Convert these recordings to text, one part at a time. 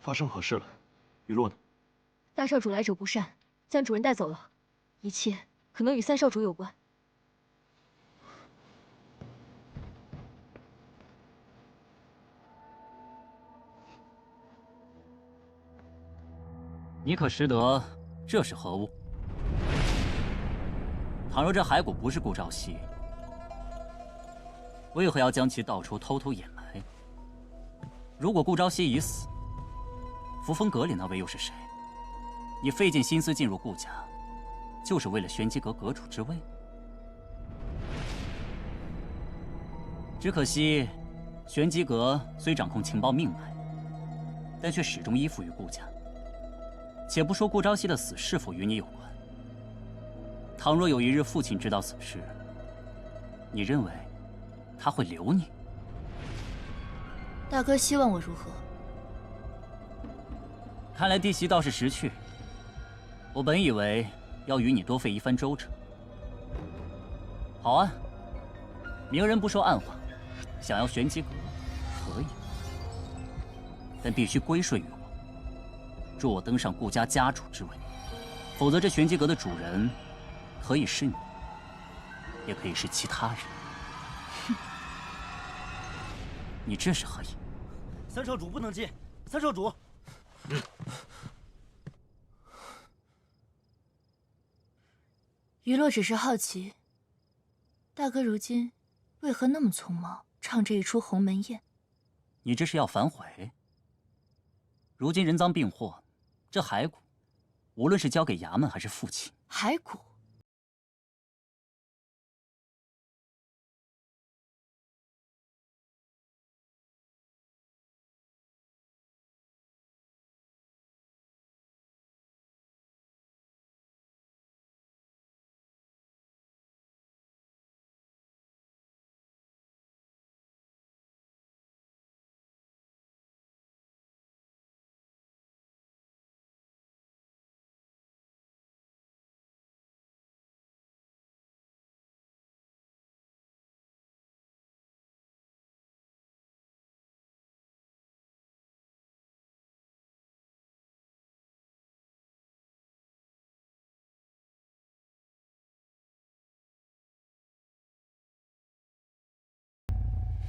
发生何事了？雨落呢？大少主来者不善，将主人带走了，一切可能与三少主有关。你可识得这是何物？倘若这骸骨不是顾朝夕，为何要将其到处偷偷掩埋？如果顾朝夕已死，扶风阁里那位又是谁？你费尽心思进入顾家，就是为了玄机阁阁主之位？只可惜，玄机阁虽掌控情报命脉，但却始终依附于顾家。且不说顾朝夕的死是否与你有关，倘若有一日父亲知道此事，你认为他会留你？大哥希望我如何？看来弟媳倒是识趣。我本以为要与你多费一番周折。好啊，明人不说暗话，想要玄机阁可以，但必须归顺于我。助我登上顾家家主之位，否则这玄机阁的主人可以是你，也可以是其他人。哼，你这是何意？三少主不能进，三少主。余洛只是好奇，大哥如今为何那么匆忙，唱这一出鸿门宴？你这是要反悔？如今人赃并获。这骸骨，无论是交给衙门还是父亲，骸骨。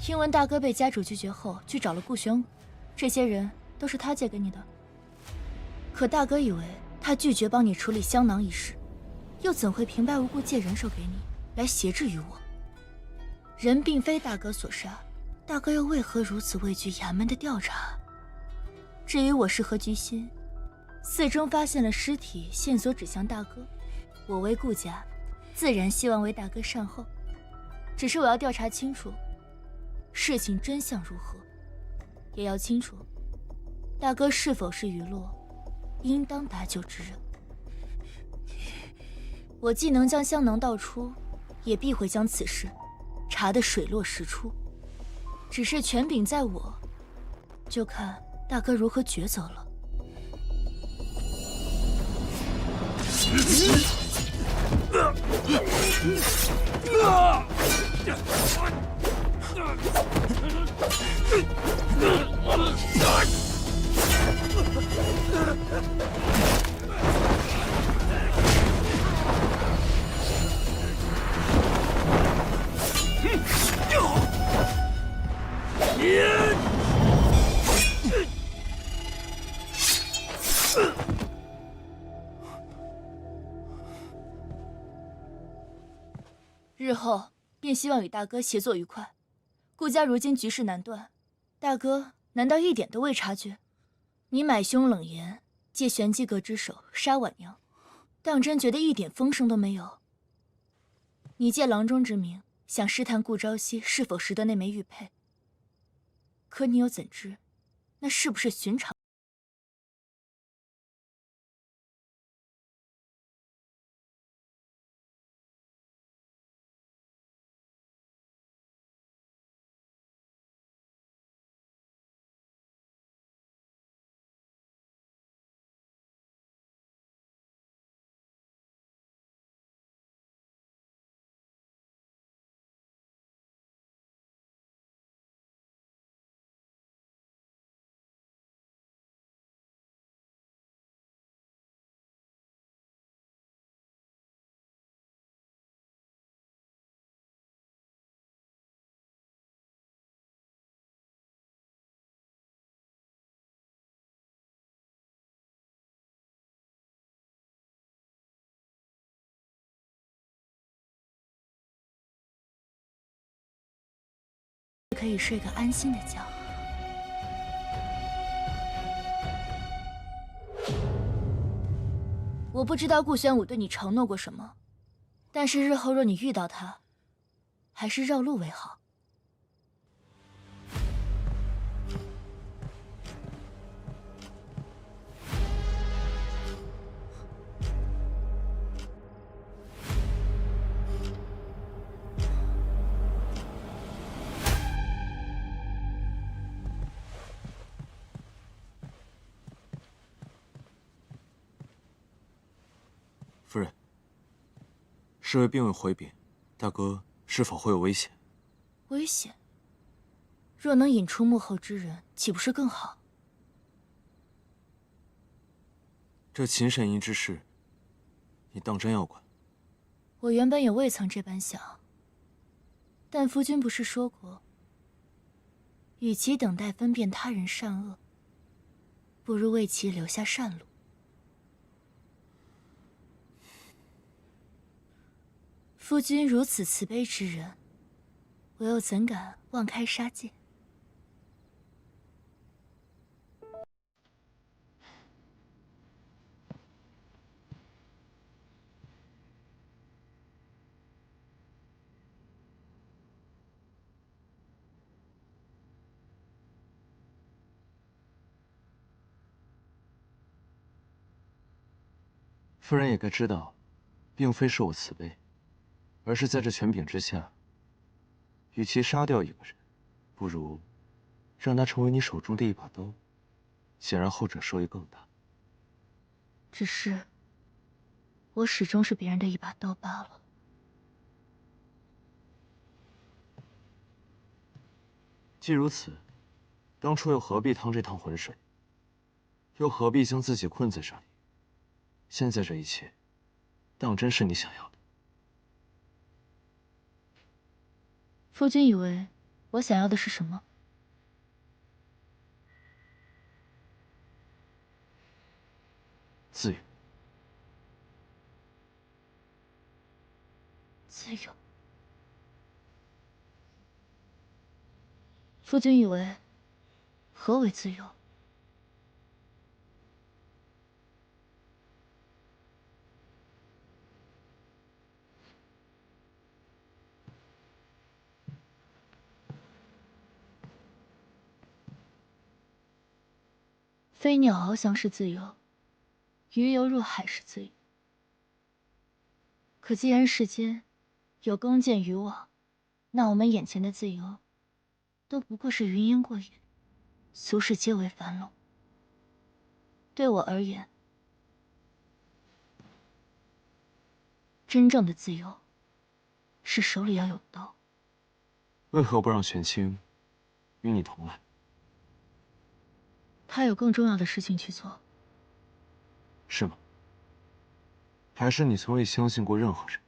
听闻大哥被家主拒绝后，去找了顾玄武，这些人都是他借给你的。可大哥以为他拒绝帮你处理香囊一事，又怎会平白无故借人手给你，来挟制于我？人并非大哥所杀，大哥又为何如此畏惧衙门的调查？至于我是何居心，寺中发现了尸体，线索指向大哥，我为顾家，自然希望为大哥善后。只是我要调查清楚。事情真相如何，也要清楚，大哥是否是余洛应当搭救之人。我既能将香囊道出，也必会将此事查得水落石出。只是权柄在我，就看大哥如何抉择了。日后便希望与大哥协作愉快。顾家如今局势难断，大哥难道一点都未察觉？你买凶冷言，借玄机阁之手杀婉娘，当真觉得一点风声都没有？你借郎中之名，想试探顾朝夕是否识得那枚玉佩，可你又怎知，那是不是寻常？可以睡个安心的觉。我不知道顾玄武对你承诺过什么，但是日后若你遇到他，还是绕路为好。夫人，侍卫并未回禀，大哥是否会有危险？危险？若能引出幕后之人，岂不是更好？这秦慎英之事，你当真要管？我原本也未曾这般想，但夫君不是说过，与其等待分辨他人善恶，不如为其留下善路。夫君如此慈悲之人，我又怎敢妄开杀戒？夫人也该知道，并非是我慈悲，而是在这权柄之下，与其杀掉一个人，不如让他成为你手中的一把刀。显然后者收益更大。只是，我始终是别人的一把刀罢了。既如此，当初又何必趟这趟浑水？又何必将自己困在这里？现在这一切，当真是你想要的？夫君以为我想要的是什么？自由。自由。夫君以为何为自由？飞鸟翱翔是自由，鱼游入海是自由。可既然世间有弓箭渔网，那我们眼前的自由，都不过是云烟过眼，俗世皆为樊笼。对我而言，真正的自由，是手里要有刀。为何不让玄清与你同来？他有更重要的事情去做。是吗？还是你从未相信过任何人？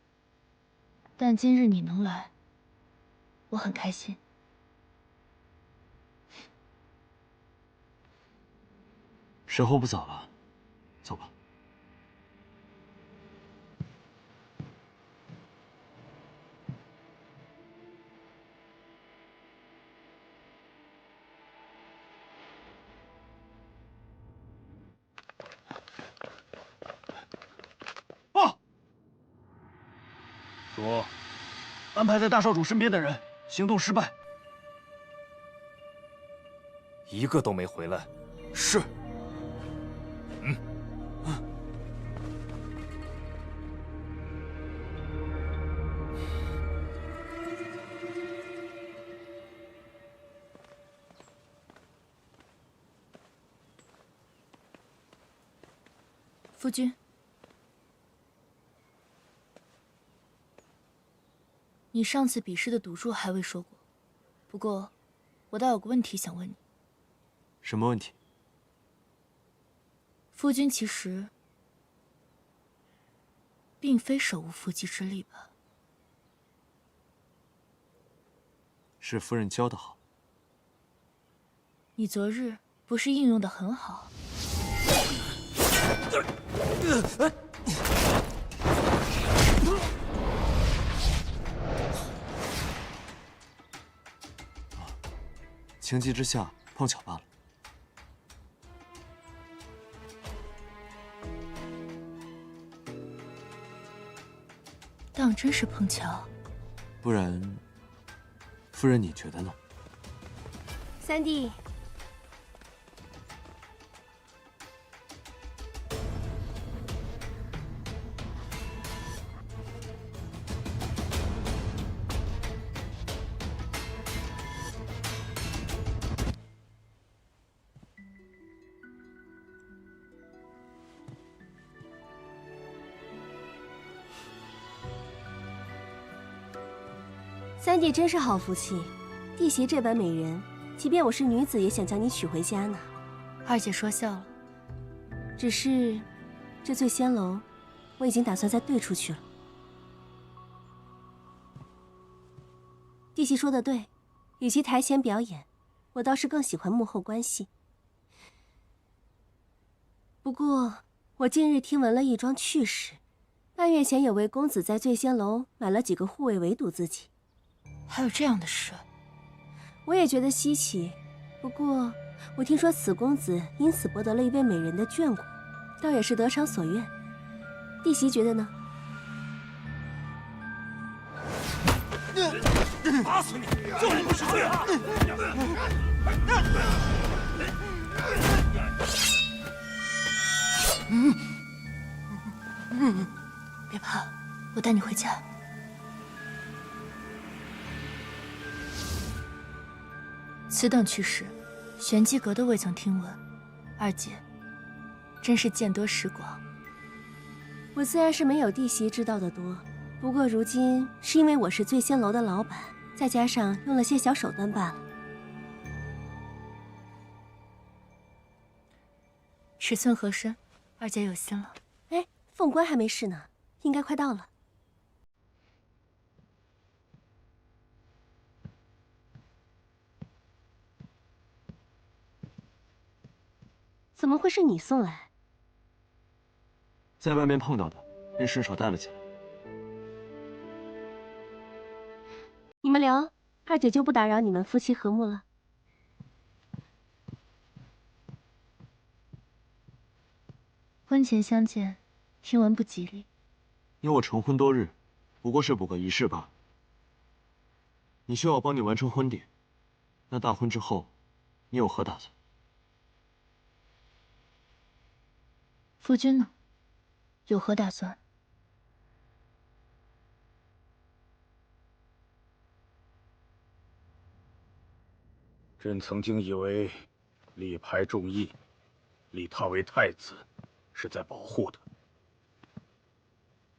但今日你能来，我很开心。时候不早了，走吧。说，安排在大少主身边的人行动失败，一个都没回来。是。夫君，你上次比试的赌注还未说过，不过我倒有个问题想问你。什么问题？夫君其实并非手无缚鸡之力吧？是夫人教的好。你昨日不是应用的很好？情急之下碰巧罢了。当真是碰巧。不然，夫人你觉得呢？三弟，三弟真是好福气，弟媳这般美人，即便我是女子，也想将你娶回家呢。二姐说笑了。只是，这醉仙楼，我已经打算再兑出去了。弟媳说的对，与其台前表演，我倒是更喜欢幕后关系。不过，我近日听闻了一桩趣事，半月前有位公子在醉仙楼买了几个护卫围堵自己。还有这样的事？我也觉得稀奇，不过我听说此公子因此博得了一位美人的眷顾，倒也是得偿所愿。弟媳觉得呢？打死你！叫你不是罪啊！别怕，我带你回家。此等趣事，玄机阁都未曾听闻。二姐，真是见多识广。我自然是没有弟媳知道的多，不过如今是因为我是醉仙楼的老板，再加上用了些小手段罢了。尺寸合身，二姐有心了。哎，凤冠还没试呢，应该快到了。怎么会是你送来？在外面碰到的，便顺手带了起来。你们聊，二姐就不打扰你们夫妻和睦了。婚前相见，听闻不吉利。你我成婚多日，不过是补个仪式罢了。你需要我帮你完成婚礼，那大婚之后，你有何打算？夫君呢？有何打算？朕曾经以为力排众议，立他为太子，是在保护他。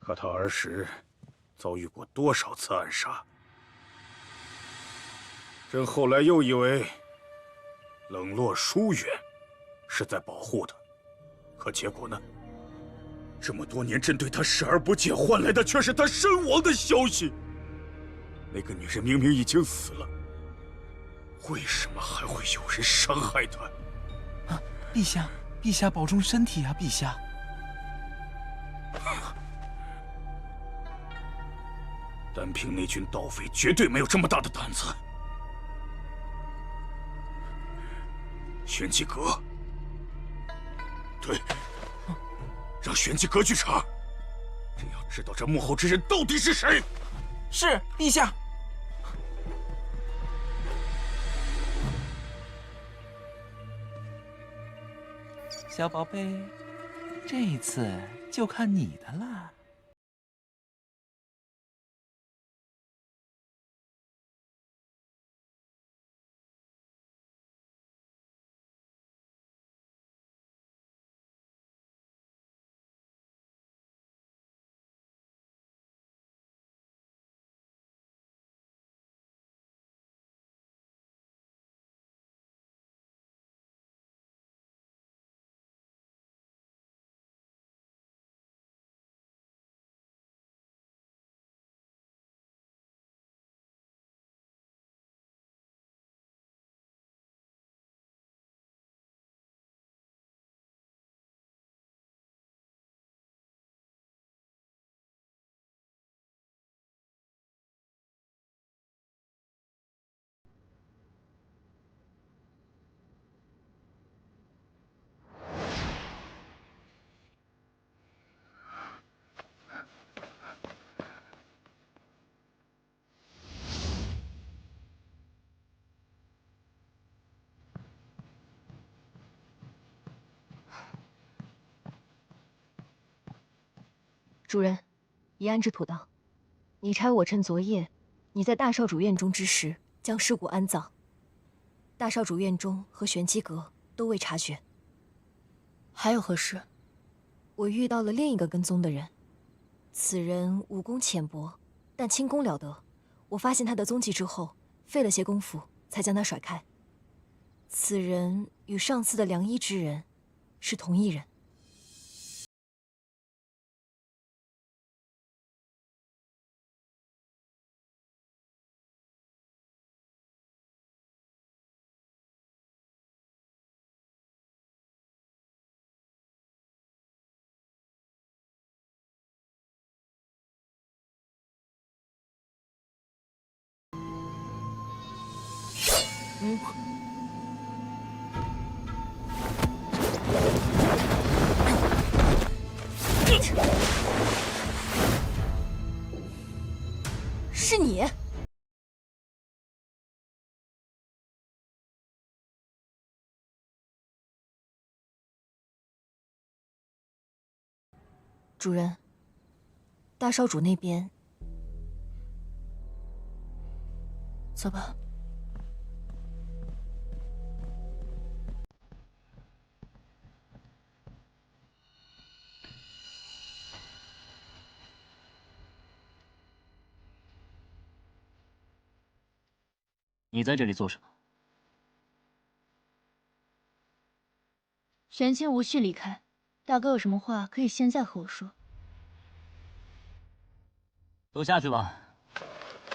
可他儿时遭遇过多少次暗杀？朕后来又以为冷落疏远，是在保护他。可结果呢？这么多年，朕对他视而不见，换来的却是他身亡的消息。那个女人明明已经死了，为什么还会有人伤害她？啊，陛下，陛下保重身体啊，陛下。单凭那群盗匪，绝对没有这么大的胆子。玄机阁，对，让玄机阁去查，朕要知道这幕后之人到底是谁。是，陛下。小宝贝，这一次就看你的了。主人，已安置妥当。你差我趁昨夜你在大少主院中之时，将尸骨安葬。大少主院中和玄机阁都未察觉。还有何事？我遇到了另一个跟踪的人，此人武功浅薄，但轻功了得。我发现他的踪迹之后，费了些功夫才将他甩开。此人与上次的良医之人是同一人。是你！主人，大少主那边。走吧。你在这里做什么？玄清无需离开，大哥有什么话可以现在和我说。都下去吧。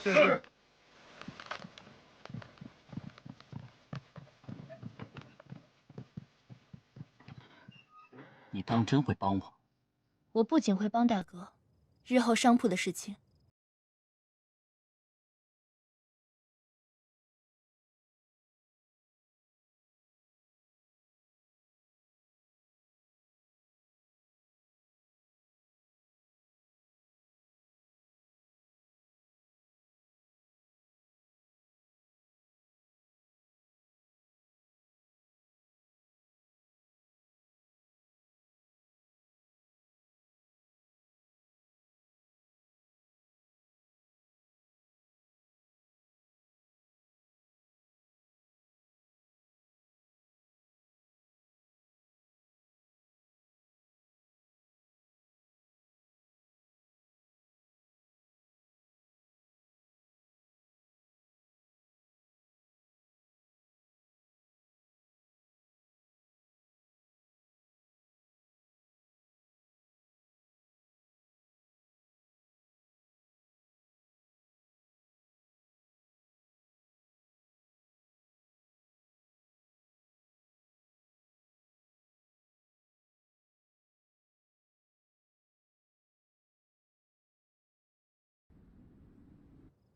是。你当真会帮我？我不仅会帮大哥，日后商铺的事情。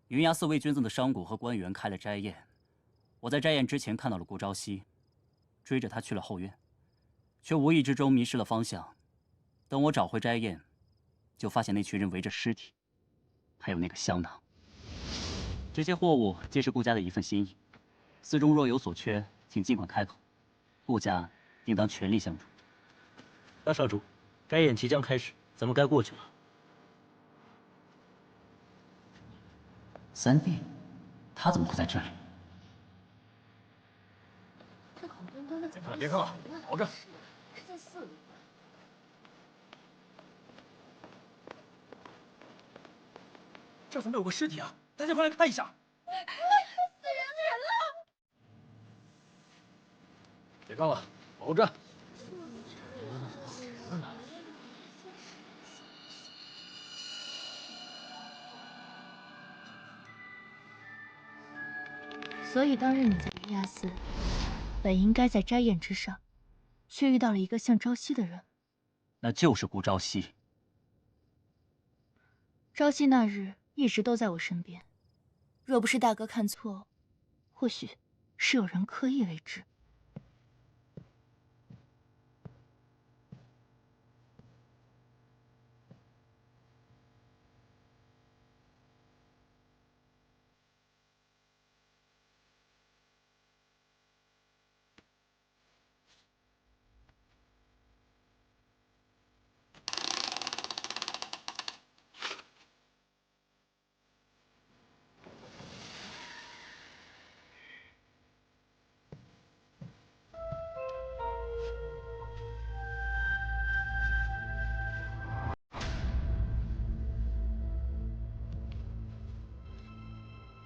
云崖寺为君子的商贾和官员开了斋宴，我在斋宴之前看到了顾朝夕，追着他去了后院，却无意之中迷失了方向。等我找回斋宴，就发现那群人围着尸体，还有那个香囊。这些货物皆是顾家的一份心意，寺中若有所缺，请尽管开口，顾家定当全力相助。大少主，斋宴即将开始，咱们该过去了。三弟，他怎么会在这里？别看了，保着。这怎么有个尸体啊？大家快来看一下！别看了，保着。所以当日你在云崖寺，本应该在斋宴之上，却遇到了一个像朝夕的人。那就是顾朝夕。朝夕那日一直都在我身边，若不是大哥看错，或许是有人刻意为之。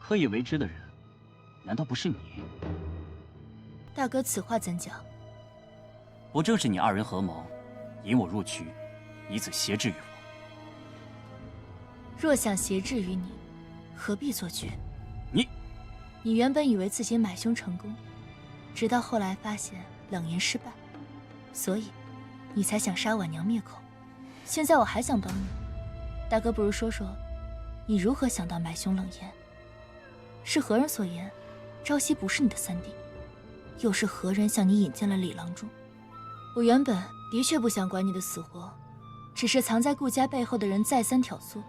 可以为之的人，难道不是你？大哥，此话怎讲？不正是你二人合谋，引我入局，以此挟制于我？若想挟制于你，何必做局？你原本以为自己买凶成功，直到后来发现冷言失败，所以你才想杀婉娘灭口。现在我还想帮你，大哥，不如说说，你如何想到买凶冷言？是何人所言？朝夕不是你的三弟，又是何人向你引荐了李郎中？我原本的确不想管你的死活，只是藏在顾家背后的人再三挑唆，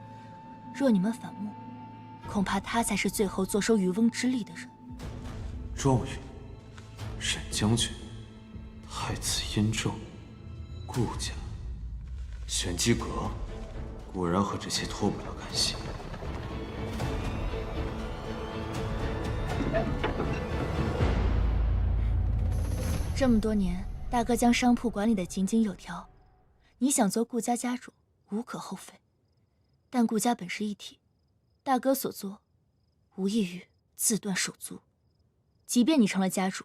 若你们反目，恐怕他才是最后坐收渔翁之利的人。状元、沈将军、太子殷正、顾家、玄机阁，果然和这些脱不了干系。这么多年，大哥将商铺管理得井井有条，你想做顾家家主，无可厚非。但顾家本是一体，大哥所做，无异于自断手足。即便你成了家主，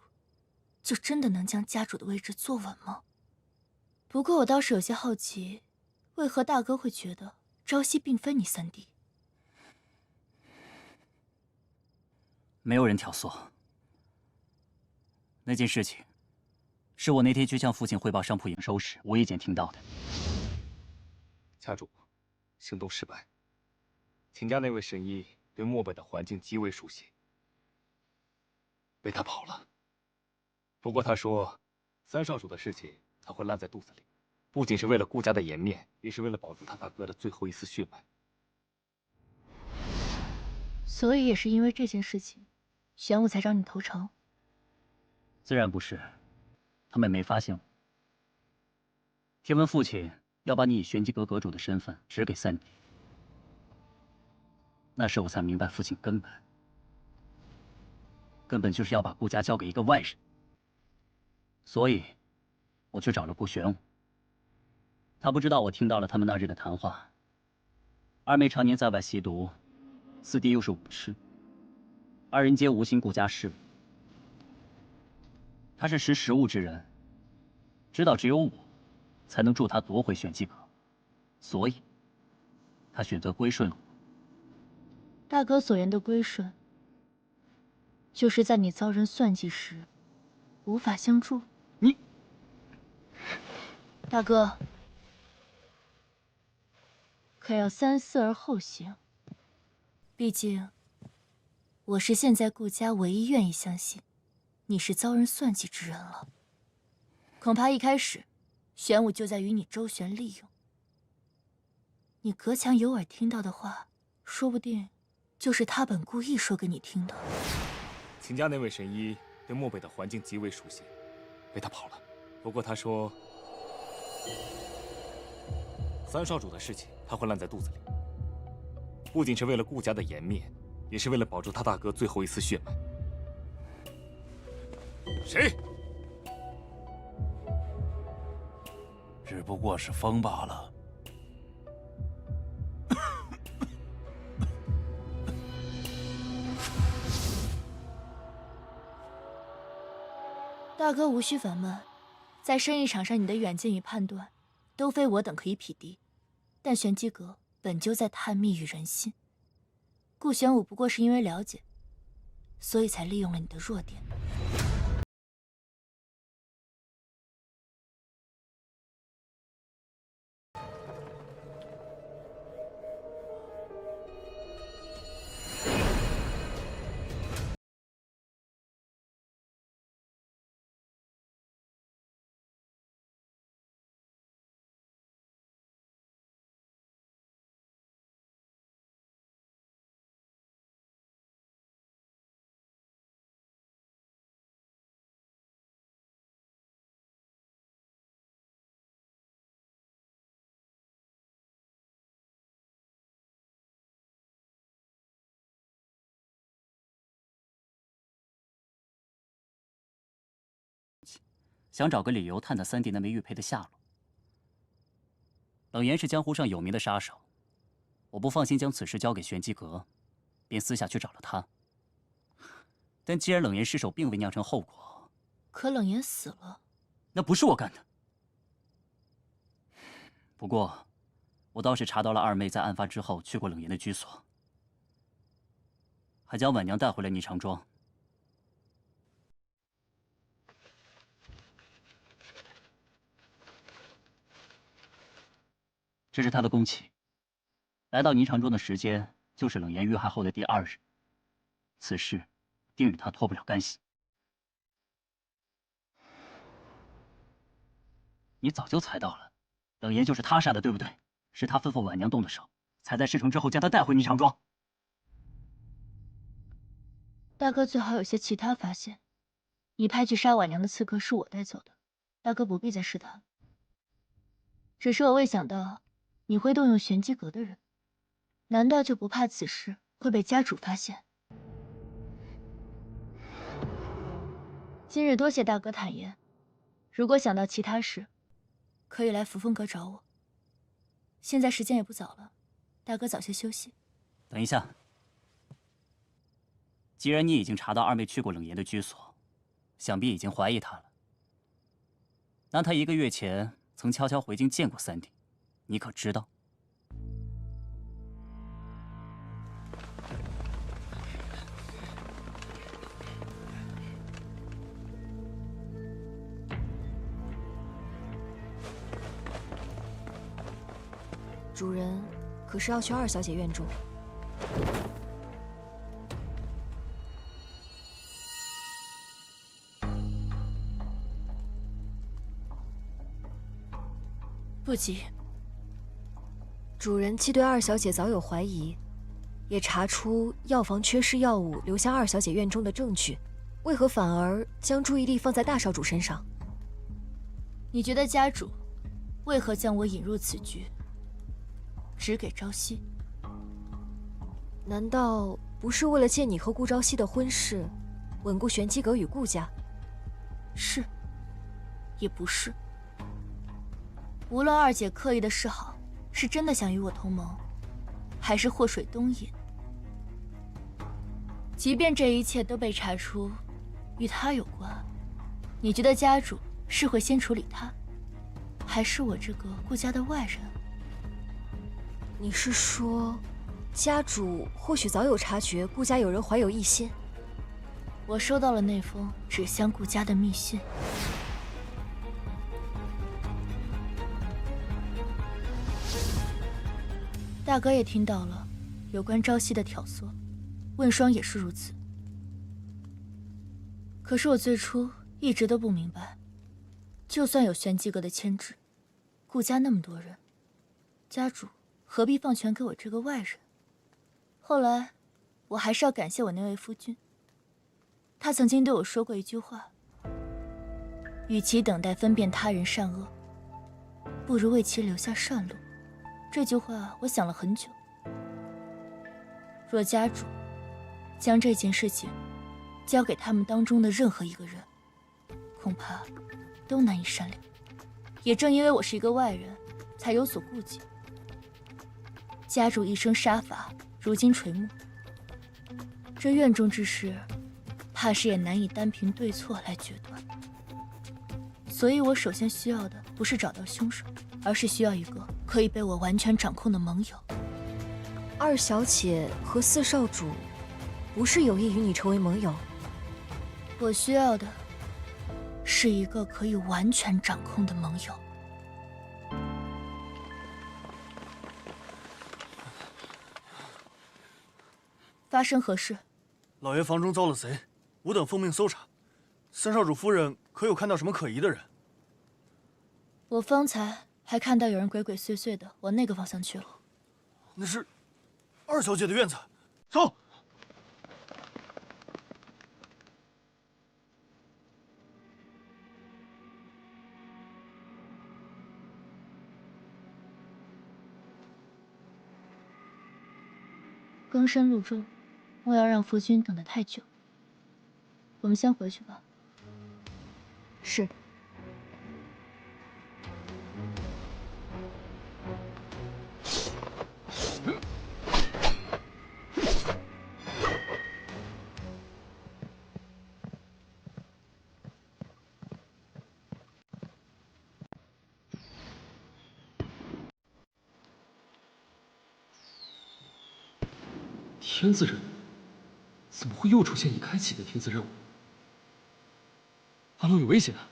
就真的能将家主的位置坐稳吗？不过我倒是有些好奇，为何大哥会觉得朝夕并非你三弟？没有人挑唆。那件事情，是我那天去向父亲汇报商铺营收时无意间听到的。家主，行动失败。秦家那位神医对漠北的环境极为熟悉，被他跑了。不过他说，三少主的事情他会烂在肚子里，不仅是为了顾家的颜面，也是为了保住他大哥的最后一丝血脉。所以也是因为这件事情，玄武才找你投诚。自然不是，他们没发现我。听闻父亲要把你以玄机阁阁主的身份指给三弟，那时我才明白父亲根本就是要把顾家交给一个外人。所以，我去找了顾玄武。他不知道我听到了他们那日的谈话。二妹常年在外吸毒，四弟又是武痴，二人皆无心顾家事务。他是识时务之人，知道只有我才能助他夺回玄机阁，所以，他选择归顺了我。大哥所言的归顺，就是在你遭人算计时，无法相助。你，大哥，可要三思而后行。毕竟，我是现在顾家唯一愿意相信你是遭人算计之人了。恐怕一开始，玄武就在与你周旋利用。你隔墙有耳听到的话，说不定就是他本故意说给你听的。秦家那位神医对漠北的环境极为熟悉，被他跑了。不过他说，三少主的事情他会烂在肚子里，不仅是为了顾家的颜面，也是为了保住他大哥最后一丝血脉。谁？只不过是风罢了。大哥无需烦闷，在生意场上你的远见与判断，都非我等可以匹敌。但玄机阁本就在探秘与人心，顾玄武不过是因为了解，所以才利用了你的弱点。想找个理由探探三弟那枚玉佩的下落。冷言是江湖上有名的杀手，我不放心将此事交给玄机阁，便私下去找了他。但既然冷言失手并未酿成后果，可冷言死了，那不是我干的。不过，我倒是查到了二妹在案发之后去过冷言的居所，还将婉娘带回了霓裳庄。这是他的宫契，来到霓裳庄的时间就是冷言遇害后的第2日，此事定与他脱不了干系。你早就猜到了，冷言就是他杀的，对不对？是他吩咐婉娘动的手，才在事成之后将他带回霓裳庄。大哥最好有些其他发现。你派去杀婉娘的刺客是我带走的，大哥不必再试探了。只是我未想到你会动用玄机阁的人，难道就不怕此事会被家主发现？今日多谢大哥坦言，如果想到其他事，可以来扶风阁找我。现在时间也不早了，大哥早些休息。等一下，既然你已经查到二妹去过冷言的居所，想必已经怀疑她了。那她1个月前曾悄悄回京见过三弟，你可知道？主人可是要去2小姐院中？不急。主人既对2小姐早有怀疑，也查出药房缺失药物流向2小姐院中的证据，为何反而将注意力放在大少主身上？你觉得家主为何将我引入此局，只给朝夕？难道不是为了借你和顾朝夕的婚事，稳固玄机阁与顾家？是，也不是。无论二姐刻意的示好，是真的想与我同盟，还是祸水东引，即便这一切都被查出与她有关，你觉得家主是会先处理她，还是我这个顾家的外人？你是说，家主或许早有察觉顾家有人怀有异心？我收到了那封指向顾家的密信。大哥也听到了有关朝夕的挑唆，问霜也是如此。可是我最初一直都不明白，就算有玄机阁的牵制，顾家那么多人，家主何必放权给我这个外人？后来，我还是要感谢我那位夫君。他曾经对我说过一句话：与其等待分辨他人善恶，不如为其留下善路。这句话我想了很久。若家主将这件事情交给他们当中的任何一个人，恐怕都难以善了。也正因为我是一个外人，才有所顾忌。家主一生杀伐，如今垂暮，这院中之事，怕是也难以单凭对错来决断。所以我首先需要的不是找到凶手，而是需要一个可以被我完全掌控的盟友。2小姐和4少主不是有意与你成为盟友？我需要的是一个可以完全掌控的盟友。发生何事？老爷房中遭了贼，吾等奉命搜查。3少主夫人可有看到什么可疑的人？我方才还看到有人鬼鬼祟祟的往那个方向去了。那是2小姐的院子。走。更深路中，莫要让夫君等得太久。我们先回去吧。是。天字任务？怎么会又出现已开启的天字任务？阿龙有危险啊！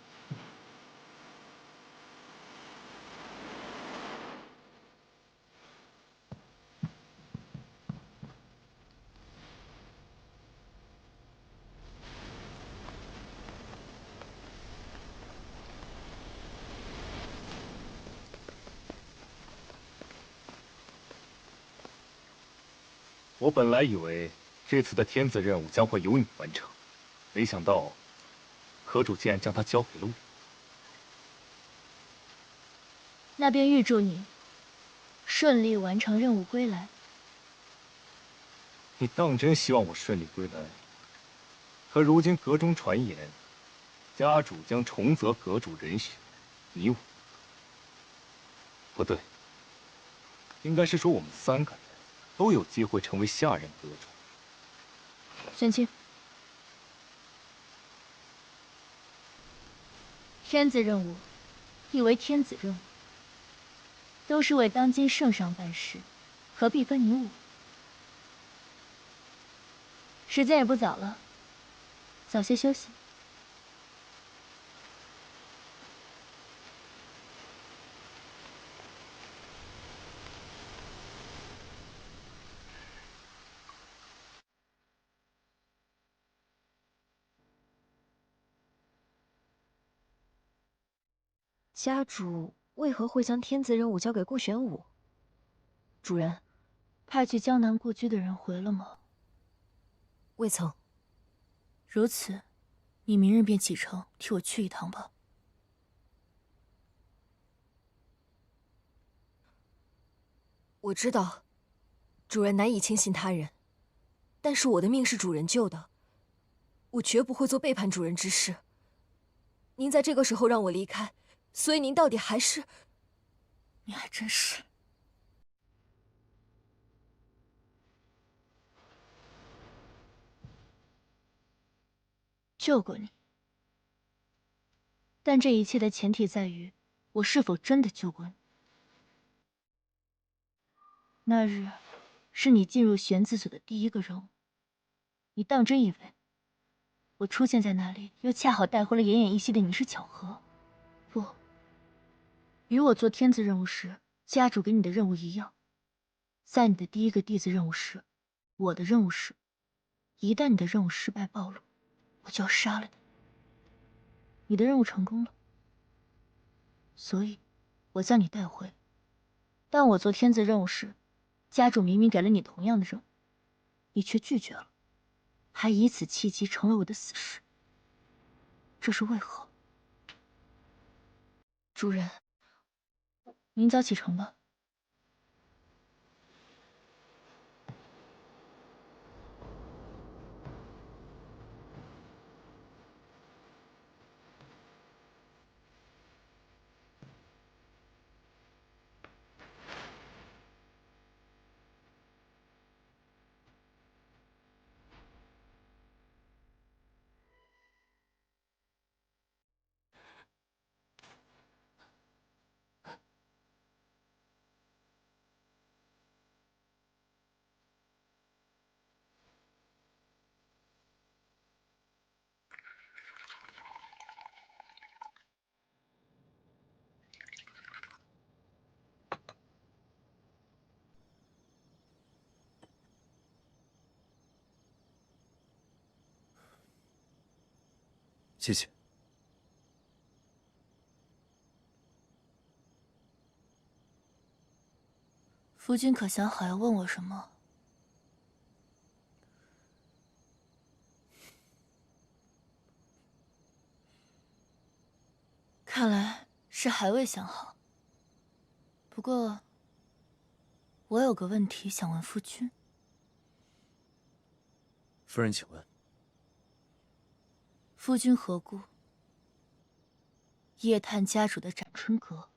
我本来以为这次的天子任务将会由你完成，没想到河主竟然将它交给了我。那便预祝你顺利完成任务归来。你当真希望我顺利归来？可如今阁中传言，家主将重择阁主人选，你我不对，应该是说我们3个人都有机会成为下任阁主。玄清，天子任务亦为天子任务，都是为当今圣上办事，何必分你我？时间也不早了，早些休息。家主为何会将天子任务交给顾玄武？主人，派去江南故居的人回了吗？未曾。如此，你明日便启程，替我去一趟吧。我知道，主人难以轻信他人，但是我的命是主人救的，我绝不会做背叛主人之事。您在这个时候让我离开，所以您到底还是……你还真是……救过你，但这一切的前提在于我是否真的救过你。那日是你进入玄子所的第一个任务，你当真以为我出现在那里，又恰好带回了奄奄一息的你是巧合？不，与我做天子任务时家主给你的任务一样，在你的第一个弟子任务时，我的任务是，一旦你的任务失败暴露，我就要杀了你。你的任务成功了，所以我将你带回。但我做天子任务时，家主明明给了你同样的任务，你却拒绝了，还以此契机成为我的死士，这是为何？主人，明早启程吧。谢谢。夫君可想好要问我什么？看来是还未想好。不过，我有个问题想问夫君。夫人，请问。夫君何故夜探家主的斩春阁？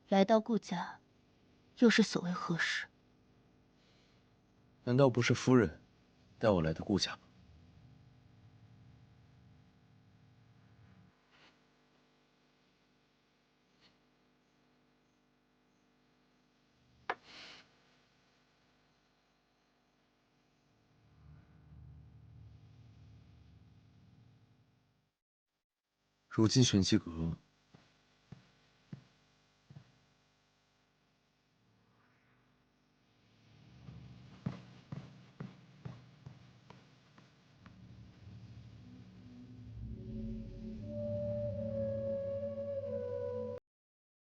来到顾家，又是所谓何事？难道不是夫人带我来的顾家吗？如今玄机阁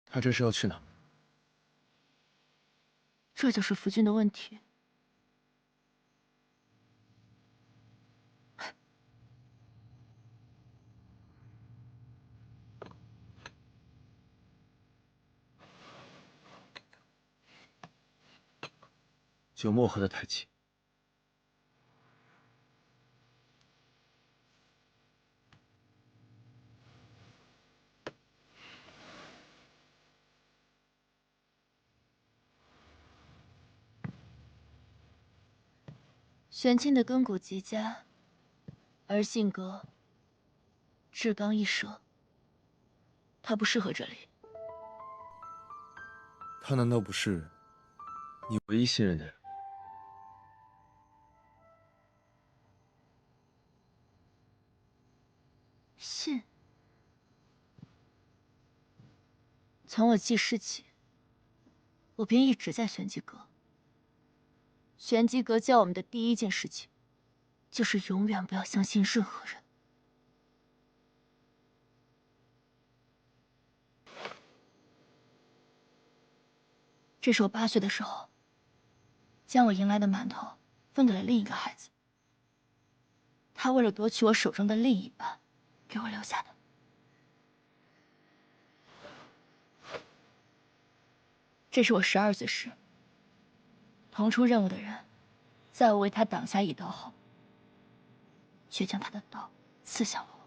他这是要去哪？这就是夫君的问题。酒莫喝得太急。玄清的根骨极佳，而性格至刚易舍，他不适合这里。他难道不是你唯一信任的人？信。从我记事起，我便一直在玄机阁。玄机阁教我们的第一件事情，就是永远不要相信任何人。这是我8岁的时候，将我迎来的馒头分给了另一个孩子。他为了夺取我手中的另一半，给我留下的。这是我12岁时，同出任务的人，在我为他挡下一刀后，却将他的刀刺向了我。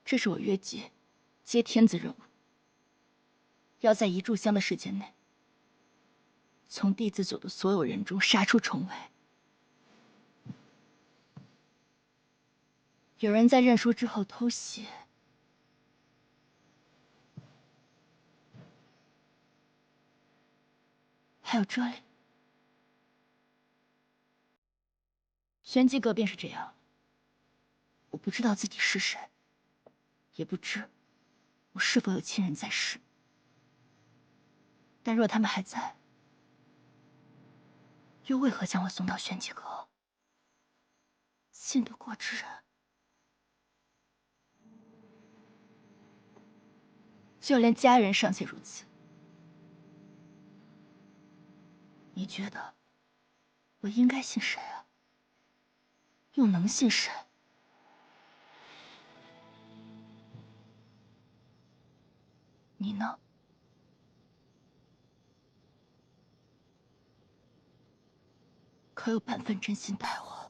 这是我越级接天子任务，要在1炷香的时间内，从弟子组的所有人中杀出重围。有人在认输之后偷袭，还有这里，玄机阁便是这样。我不知道自己是谁，也不知我是否有亲人在世。但若他们还在，又为何将我送到玄机阁？信得过之人，就连家人尚且如此。你觉得我应该信谁啊？又能信谁？你呢？可有半分真心待我？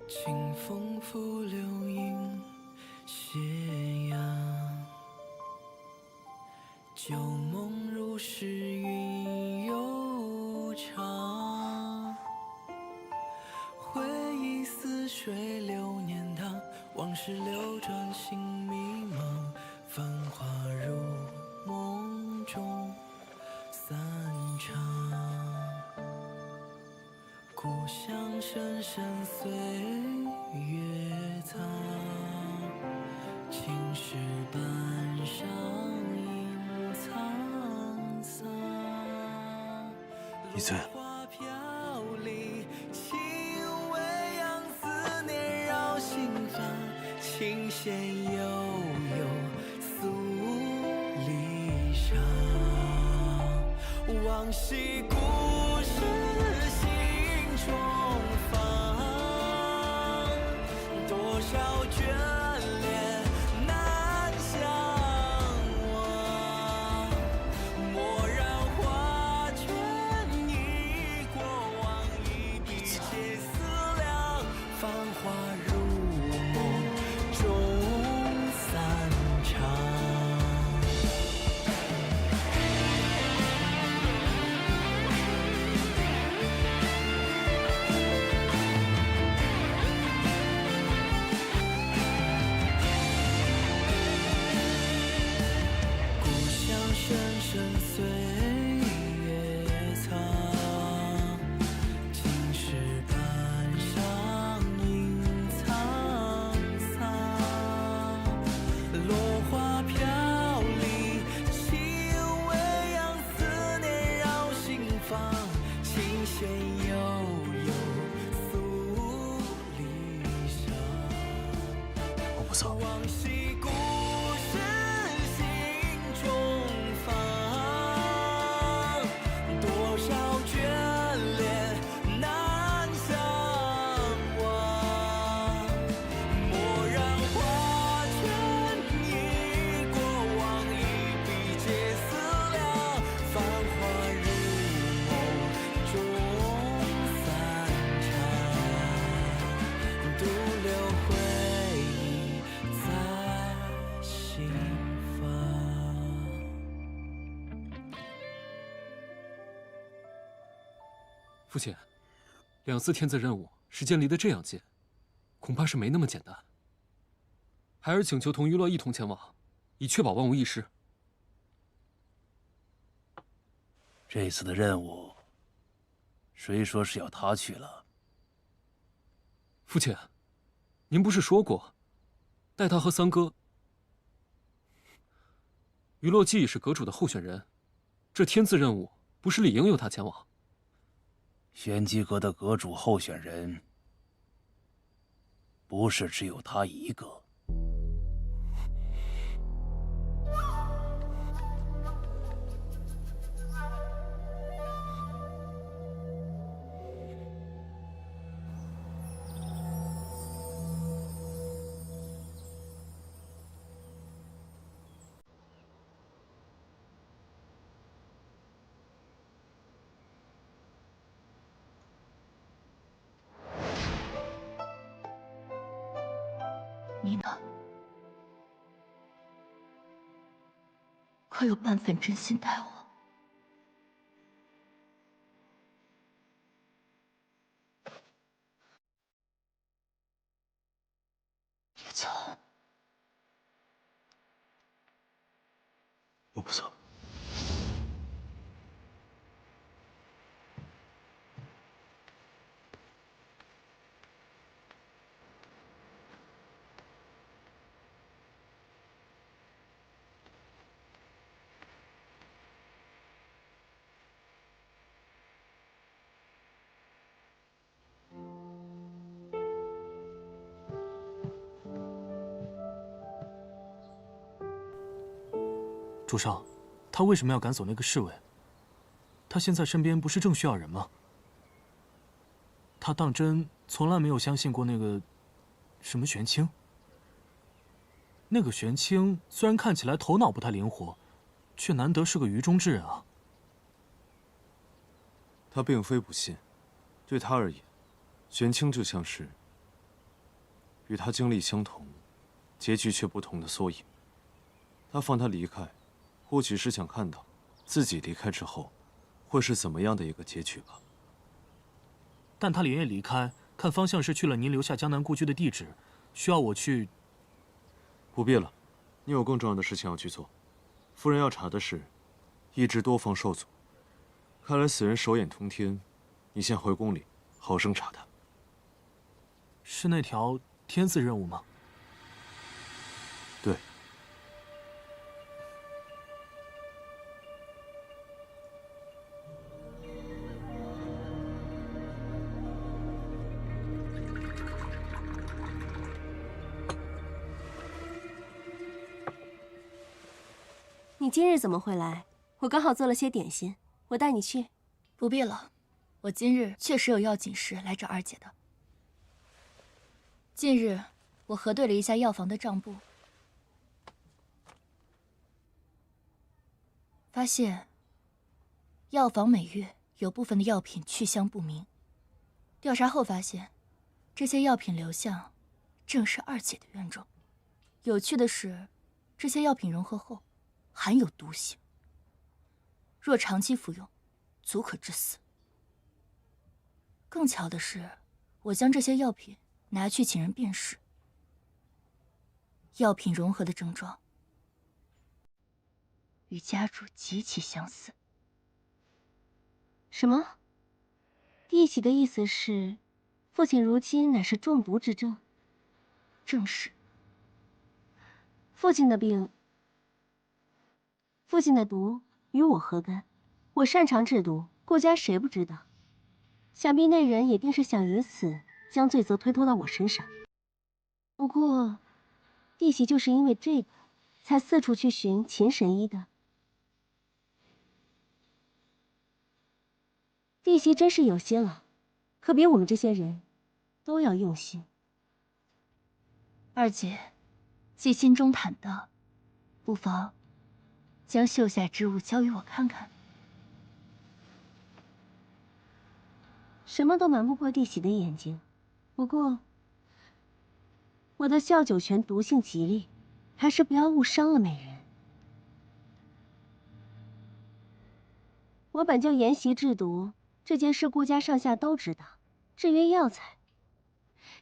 清风拂柳影斜阳，旧梦如诗云悠长。回忆似水流年堂，往事流转心迷茫。繁华如梦中散场。故乡深深岁月藏，青石板上影沧桑。一尊，飘零，轻微扬，思念绕心房，琴弦悠悠诉离殇，往昔故事重放，多少眷恋难相忘。蓦然画卷，忆过往，一笔皆思量。繁华如梦。深深岁月藏，青石板上映沧桑。落花飘零，轻微扬思念绕心房，琴弦悠悠诉离殇。王菩萨，往昔故事心中放，多少眷恋难相忘。蓦然画卷忆过往，一笔皆思量。繁华如梦中散场，独留回忆在心房。父亲，2次天字任务时间离得这样近，恐怕是没那么简单。孩儿请求同娱乐一同前往，以确保万无一失。这次的任务，谁说是要他去了？父亲，您不是说过，带他和三哥。娱乐既已是阁主的候选人，这天字任务不是理应由他前往？玄机阁的阁主候选人，不是只有他一个。你呢？可有半分真心待我？别走！我不走。主上，他为什么要赶走那个侍卫？他现在身边不是正需要人吗？他当真从来没有相信过那个什么玄清？那个玄清虽然看起来头脑不太灵活，却难得是个愚忠之人啊。他并非不信，对他而言，玄清就像是与他经历相同、结局却不同的缩影。他放他离开，或许是想看到自己离开之后会是怎么样的一个结局吧。但他连夜离开，看方向是去了您留下江南故居的地址，需要我去。不必了，你有更重要的事情要去做。夫人要查的是一只多方兽族，看来死人手眼通天，你先回宫里好生查他。是那条天字任务吗？对。你今日怎么会来？我刚好做了些点心，我带你去。不必了，我今日确实有要紧事来找二姐的。近日我核对了一下药房的账簿，发现药房每月有部分的药品去向不明。调查后发现，这些药品流向正是二姐的院中。有趣的是，这些药品融合后含有毒性，若长期服用，足可致死。更巧的是，我将这些药品拿去请人辨识，药品融合的症状与家主极其相似。什么？弟媳的意思是，父亲如今乃是中毒之症？正是。父亲的病，父亲的毒与我何干？我擅长制毒，顾家谁不知道？想必那人也定是想以此将罪责推脱到我身上。不过，弟媳就是因为这个，才四处去寻秦神医的。弟媳真是有心了，可比我们这些人都要用心。二姐，既心中坦荡，不妨将绣下之物交与我看看。什么都瞒不过弟媳的眼睛，不过我的笑九泉毒性极厉，还是不要误伤了美人。我本就研习制毒，这件事顾家上下都知道。至于药材，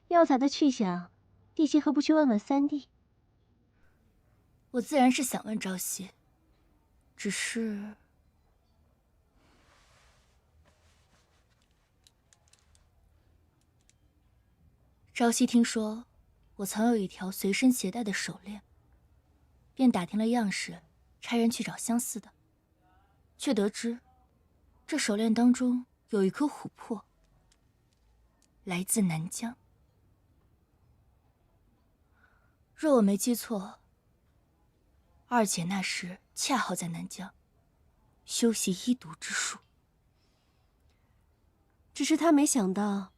药材的去向，弟媳何不去问问三弟？我自然是想问朝夕，只是朝夕听说我曾有一条随身携带的手链，便打听了样式，差人去找相似的，却得知这手链当中有一颗琥珀，来自南疆。若我没记错，二姐那时恰好在南疆修习医毒之术。只是他没想到，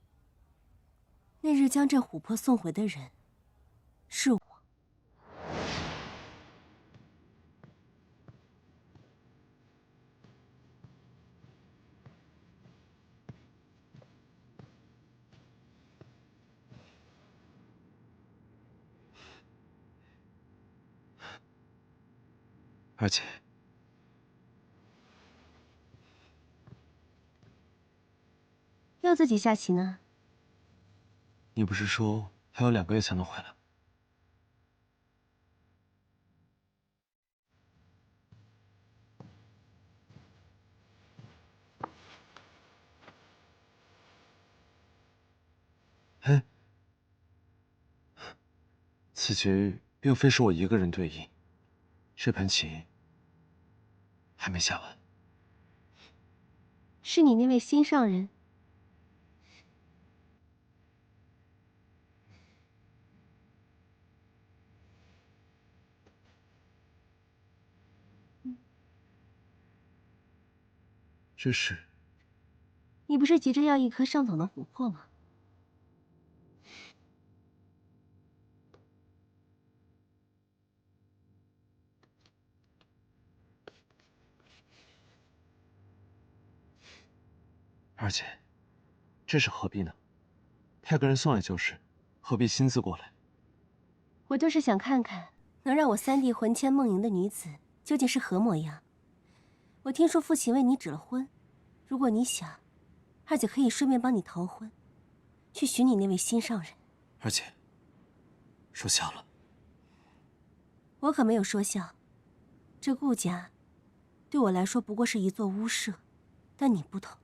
那日将这琥珀送回的人是我。二姐，要自己下棋呢？你不是说还有2个月才能回来？哎，此局并非是我一个人对弈，这盘棋还没下完。是你那位心上人？这是？你不是急着要一颗上等的琥珀吗？二姐，这是何必呢？派个人送来就是，何必亲自过来？我就是想看看，能让我三弟魂牵梦萦的女子究竟是何模样。我听说父亲为你指了婚，如果你想，二姐可以顺便帮你逃婚，去寻你那位心上人。二姐，说笑了。我可没有说笑。这顾家，对我来说不过是一座屋舍，但你不同。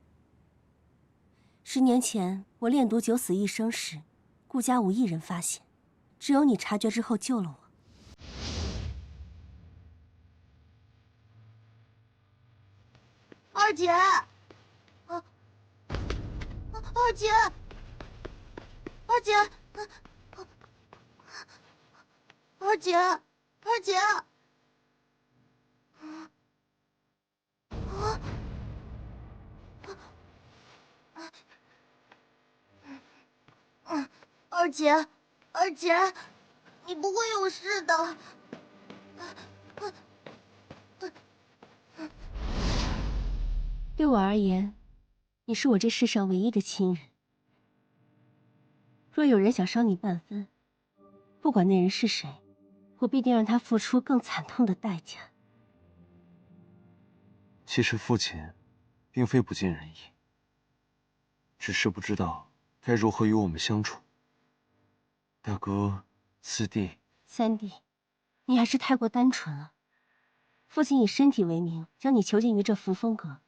10年前我炼毒九死一生时，顾家无一人发现，只有你察觉之后救了我。二姐，二姐，二姐，二姐，二姐，二姐，二姐，你不会有事的。对我而言，你是我这世上唯一的亲人。若有人想伤你半分，不管那人是谁，我必定让他付出更惨痛的代价。其实父亲并非不尽人意，只是不知道该如何与我们相处。大哥、四弟、三弟，你还是太过单纯了。父亲以身体为名将你囚禁于这扶风阁，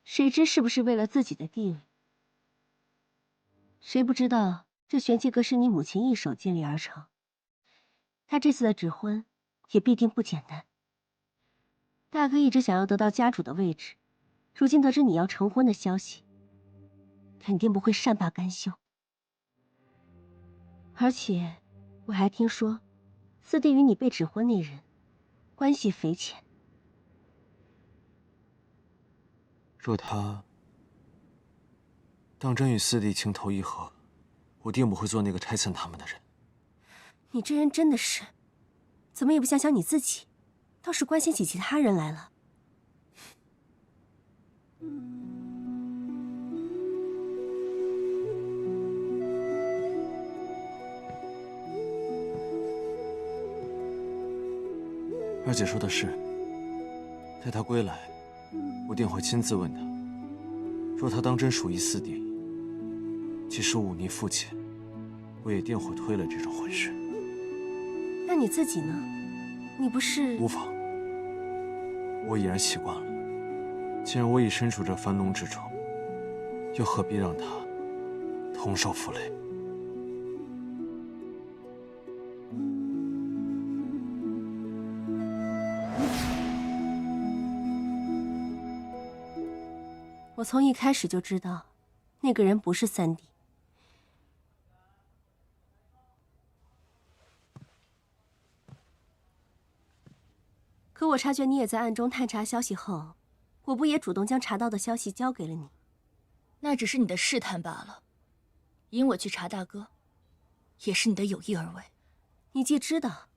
谁知是不是为了自己的地位？谁不知道这玄机阁是你母亲一手建立而成，她这次的指婚也必定不简单。大哥一直想要得到家主的位置，如今得知你要成婚的消息，肯定不会善罢甘休。而且我还听说，四弟与你被指婚那人关系匪浅。若他当真与四弟情投意合，我定不会做那个拆散他们的人。你这人真的是，怎么也不想想你自己，倒是关心起其他人来了。二姐说的是，待他归来，我定会亲自问他。若他当真属于四弟，即使忤逆父亲，我也定会推了这种婚事。那你自己呢？你不是……无妨，我已然习惯了。既然我已身处这樊笼之中，又何必让他同受负累？我从一开始就知道，那个人不是三弟。可我察觉你也在暗中探查消息后，我不也主动将查到的消息交给了你？那只是你的试探罢了。引我去查大哥，也是你的有意而为。你既知道，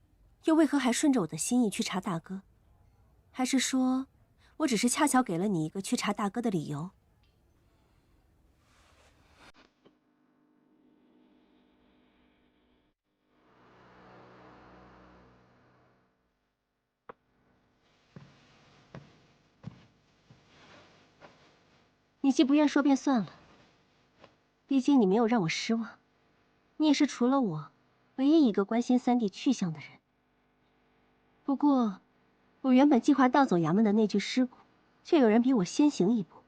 又为何还顺着我的心意去查大哥？还是说，我只是恰巧给了你一个去查大哥的理由？你既不愿说，便算了。毕竟你没有让我失望，你也是除了我，唯一一个关心三弟去向的人。不过，我原本计划盗走衙门的那具尸骨，却有人比我先行一步。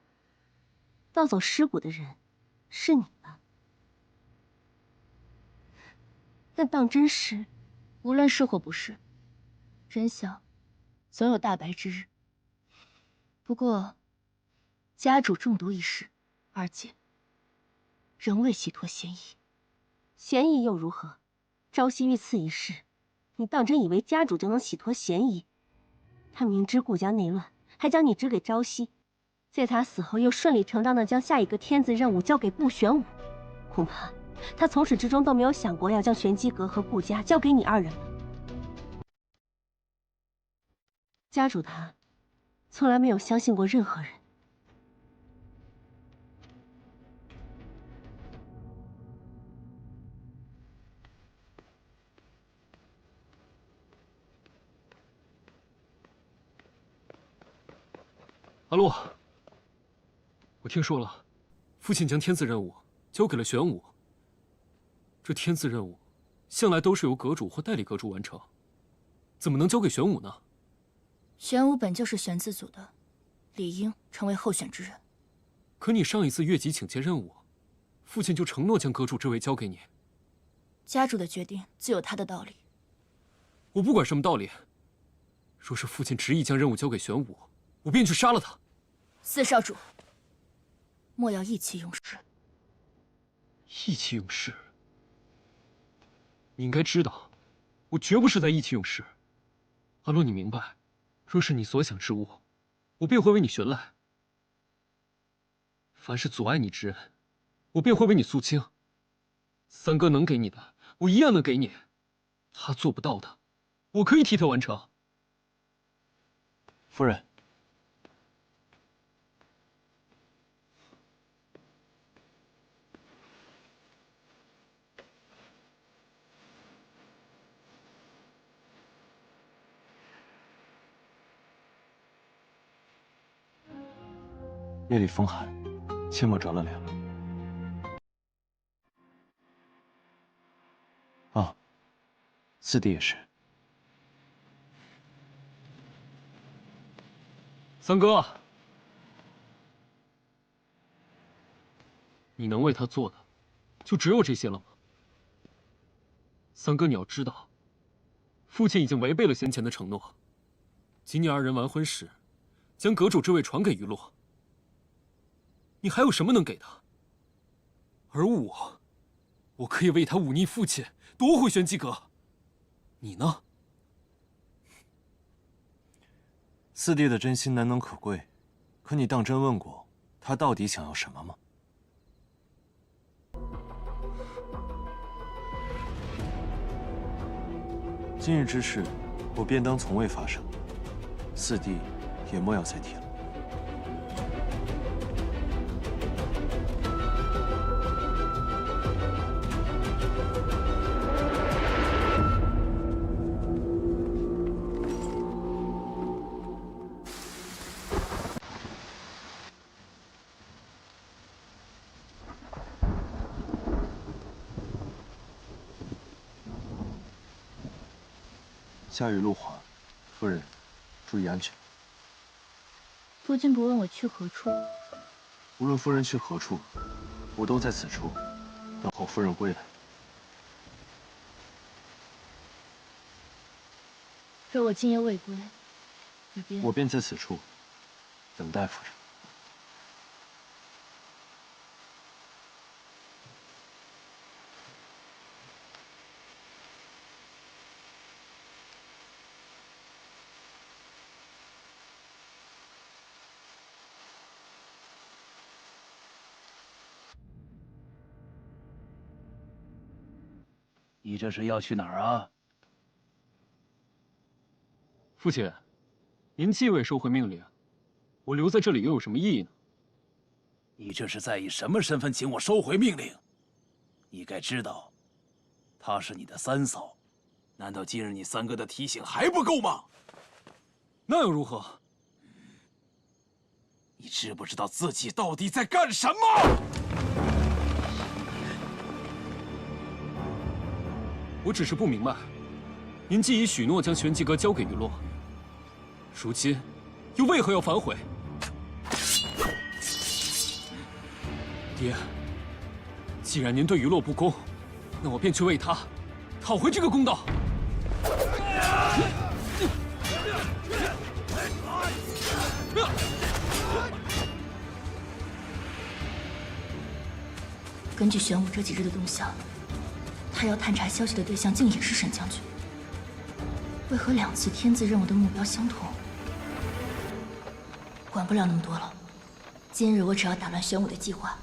盗走尸骨的人，是你吧？但当真是，无论是或不是，真相总有大白之日。不过，家主中毒一事，二姐仍未洗脱嫌疑。嫌疑又如何？朝夕遇刺一事，你当真以为家主就能洗脱嫌疑？他明知顾家内乱，还将你指给朝夕，在他死后又顺理成章地将下一个天子任务交给顾玄武。恐怕他从始至终都没有想过要将玄机阁和顾家交给你二人了。家主他从来没有相信过任何人。阿洛，我听说了，父亲将天子任务交给了玄武。这天子任务向来都是由阁主或代理阁主完成，怎么能交给玄武呢？玄武本就是玄字组的，理应成为候选之人。可你上一次越级请接任务，父亲就承诺将阁主之位交给你。家主的决定自有他的道理。我不管什么道理，若是父亲执意将任务交给玄武，我便去杀了他。四少主，莫要意气用事。意气用事？你应该知道，我绝不是在意气用事。阿洛，你明白，若是你所想之物，我便会为你寻来；凡是阻碍你之恩，我便会为你肃清。三哥能给你的，我一样能给你；他做不到的，我可以替他完成。夫人。夜里风寒，切莫着了凉。啊，四弟也是。三哥，你能为他做的，就只有这些了吗？三哥，你要知道，父亲已经违背了先前的承诺。今年二人完婚时，将阁主之位传给于洛。你还有什么能给他？而我可以为他忤逆父亲，夺回玄机阁。你呢？四弟的真心难能可贵，可你当真问过他到底想要什么吗？今日之事，我便当从未发生。四弟也莫要再提了。下雨路滑，夫人注意安全。夫君不问我去何处？无论夫人去何处，我都在此处等候夫人归来。若我今夜未归，我便在此处等待夫人。你这是要去哪儿啊？父亲，您既未收回命令，我留在这里又有什么意义呢？你这是在以什么身份请我收回命令？你该知道，她是你的三嫂，难道今日你三哥的提醒还不够吗？那又如何？你知不知道自己到底在干什么？我只是不明白，您既已许诺将玄机阁交给于洛，如今又为何要反悔？爹，既然您对于洛不公，那我便去为他讨回这个公道。根据玄武这几日的动向，他要探查消息的对象竟也是沈将军。为何2次天字任务的目标相同？管不了那么多了，今日我只要打乱玄武的计划。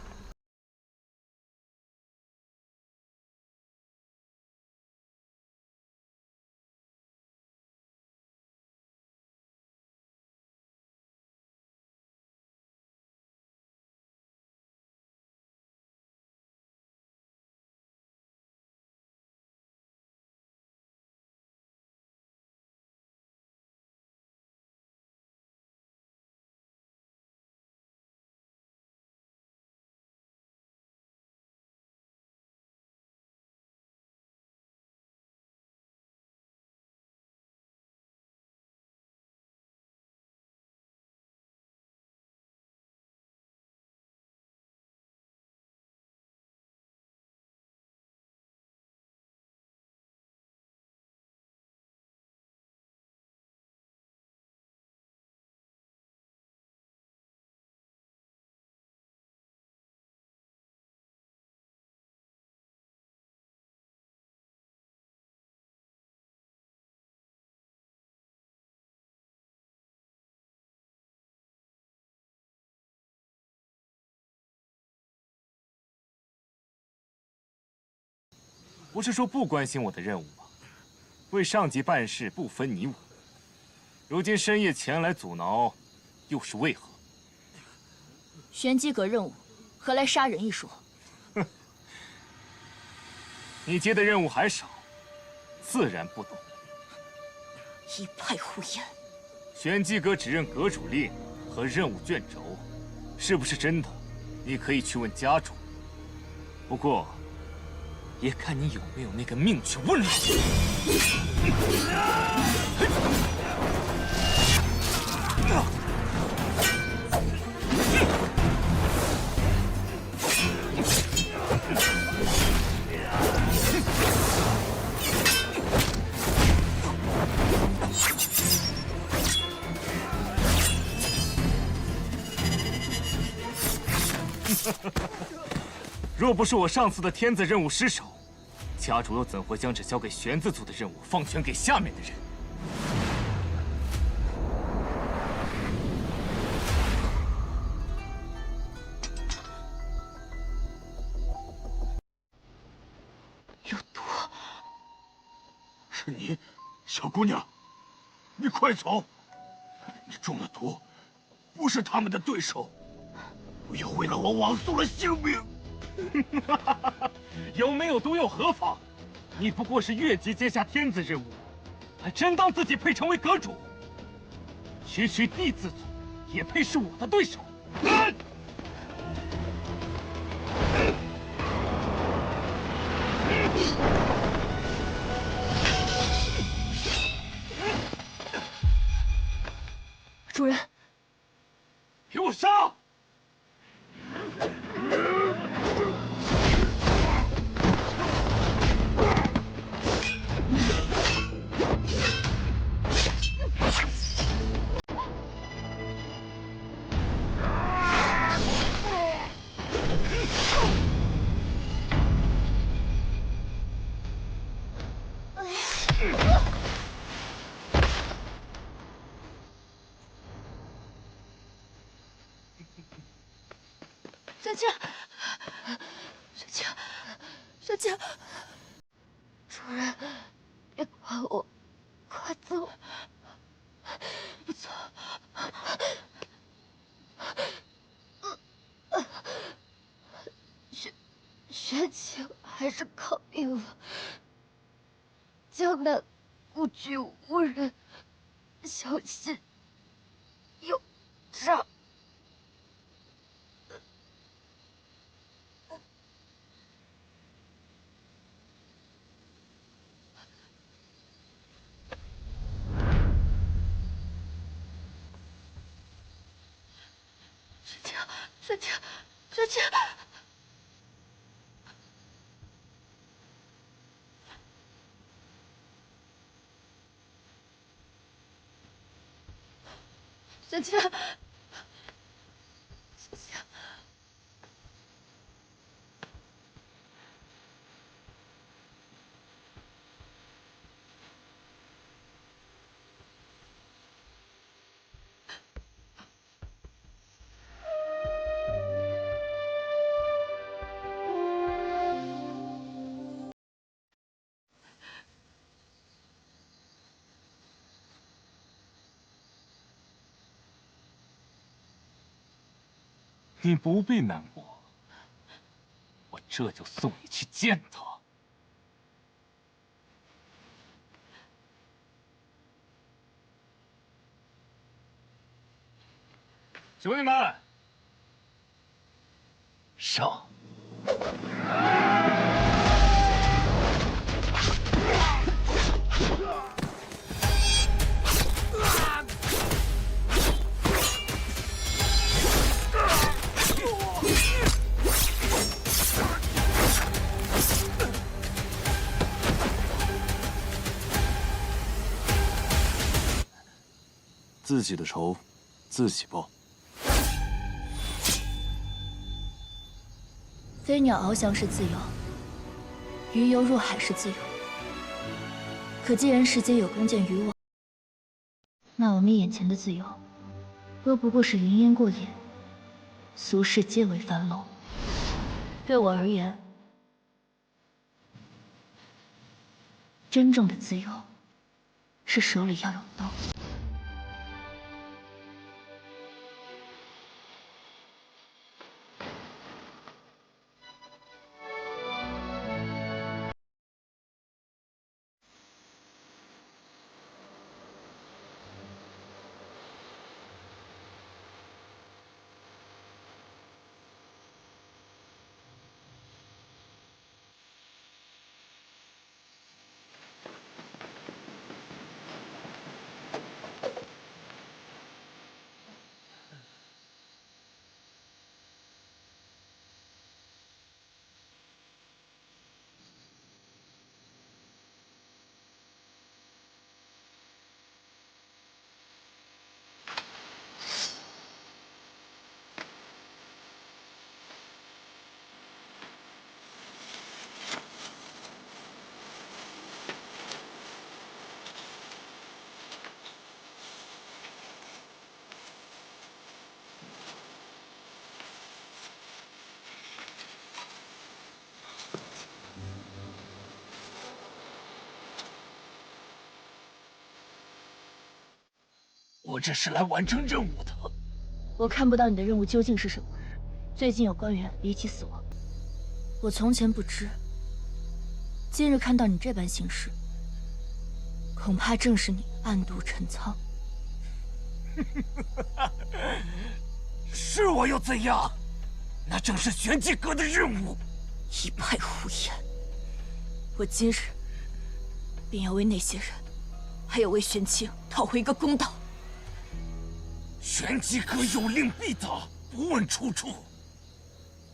不是说不关心我的任务吗？为上级办事不分你我。如今深夜前来阻挠，又是为何？玄机阁任务，何来杀人一说？哼，你接的任务还少，自然不懂。一派胡言！玄机阁只认阁主令和任务卷轴，是不是真的？你可以去问家主。不过，也看你有没有那个命去问了。若不是我上次的天子任务失手，家主又怎会将这交给玄子族的任务放权给下面的人？有毒！是你，小姑娘，你快走！你中了毒，不是他们的对手，不要为了我枉送了性命。有没有毒又何妨？你不过是越级接下天子任务，还真当自己配成为阁主？区区地字族也配是我的对手？主人，给我杀！雪清，雪清，雪清，主人，别管我，快走！不走。雪清还是抗命了。江南孤举无人，小心有诈。雪清，雪清。雪清，雪清，你不必难过，我这就送你去见他。兄弟们，上！自己的仇，自己报。飞鸟翱翔是自由，鱼游入海是自由。可既然世间有弓箭渔网，那我们眼前的自由，都不过是云烟过眼，俗世皆为樊笼。对我而言，真正的自由，是手里要有刀。我这是来完成任务的。我看不到你的任务究竟是什么。最近有官员离奇死亡，我从前不知，今日看到你这般行事，恐怕正是你暗度陈仓。是我又怎样？那正是玄机阁的任务。一派胡言！我今日便要为那些人，还有为玄清讨回一个公道。玄机阁有令必达，不问出处。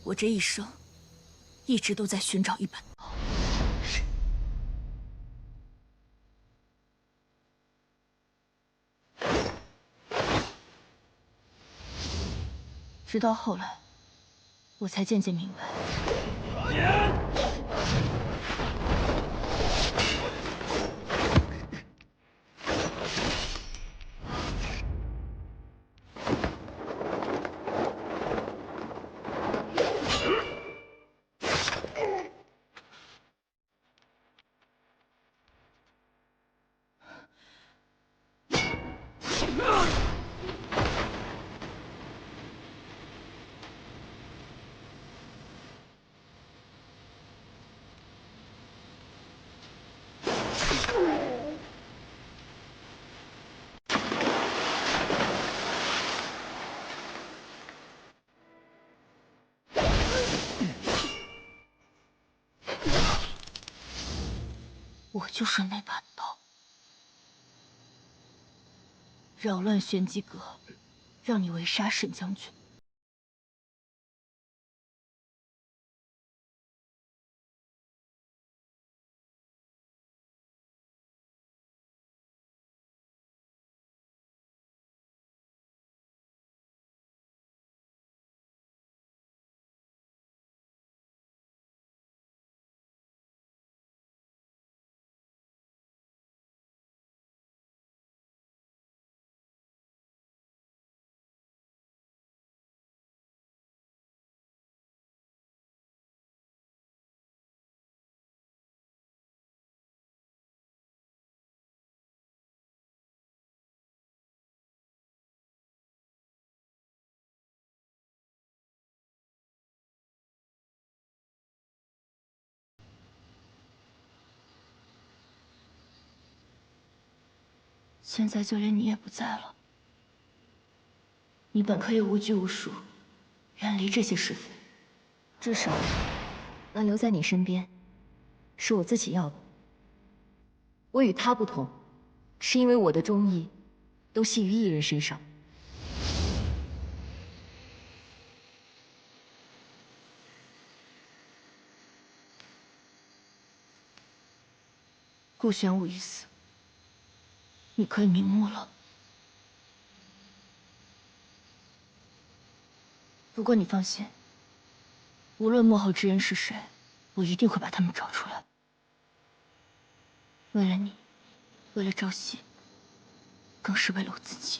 我这一生一直都在寻找一把刀，直到后来，我才渐渐明白。我就是那把刀，扰乱玄机阁，让你围杀沈将军。现在就连你也不在了，你本可以无拘无束，远离这些是非。至少能留在你身边，是我自己要的。我与他不同，是因为我的忠义都系于一人身上。顾玄武已死，你可以瞑目了。不过你放心，无论幕后之人是谁，我一定会把他们找出来。为了你，为了朝夕，更是为了我自己。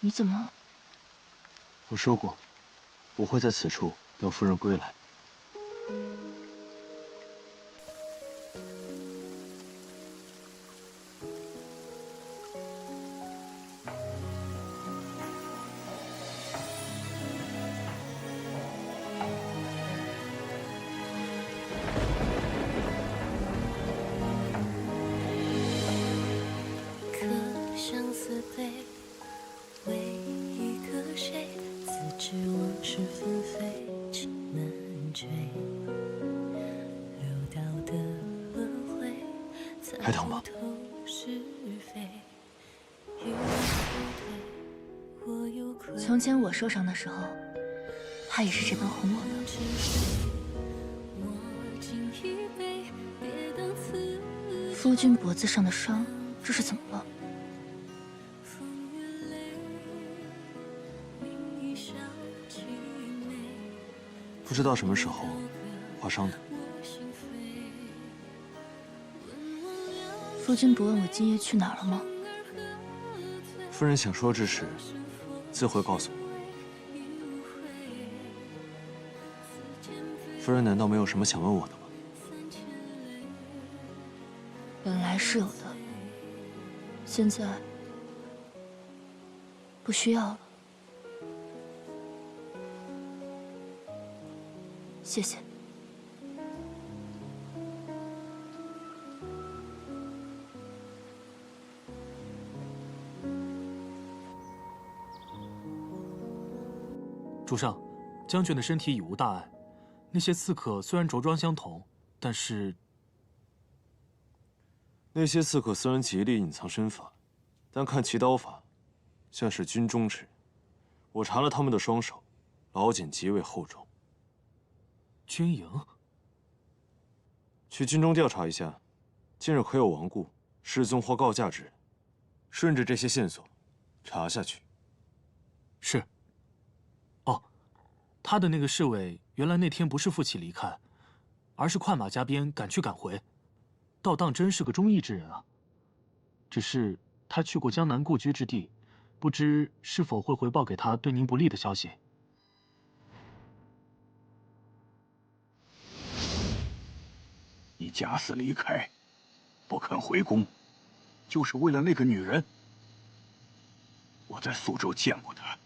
你怎么？我说过，我会在此处等夫人归来。还疼吗？从前我受伤的时候，他也是这般哄我的。夫君脖子上的伤，这是怎么了？不知道什么时候划伤的。夫君不问我今夜去哪儿了吗？夫人想说之时，自会告诉我。夫人难道没有什么想问我的吗？本来是有的，现在不需要了。谢谢。主上，将军的身体已无大碍。那些刺客虽然着装相同，但是那些刺客虽然极力隐藏身法，但看其刀法，像是军中之人。我查了他们的双手，老茧极为厚重。军营？去军中调查一下，近日可有亡故、失踪或告假之人，顺着这些线索查下去。是。哦，他的那个侍卫原来那天不是负气离开，而是快马加鞭赶去赶回。倒当真是个忠义之人啊。只是他去过江南故居之地，不知是否会回报给他对您不利的消息。你假死离开，不肯回宫，就是为了那个女人。我在苏州见过她，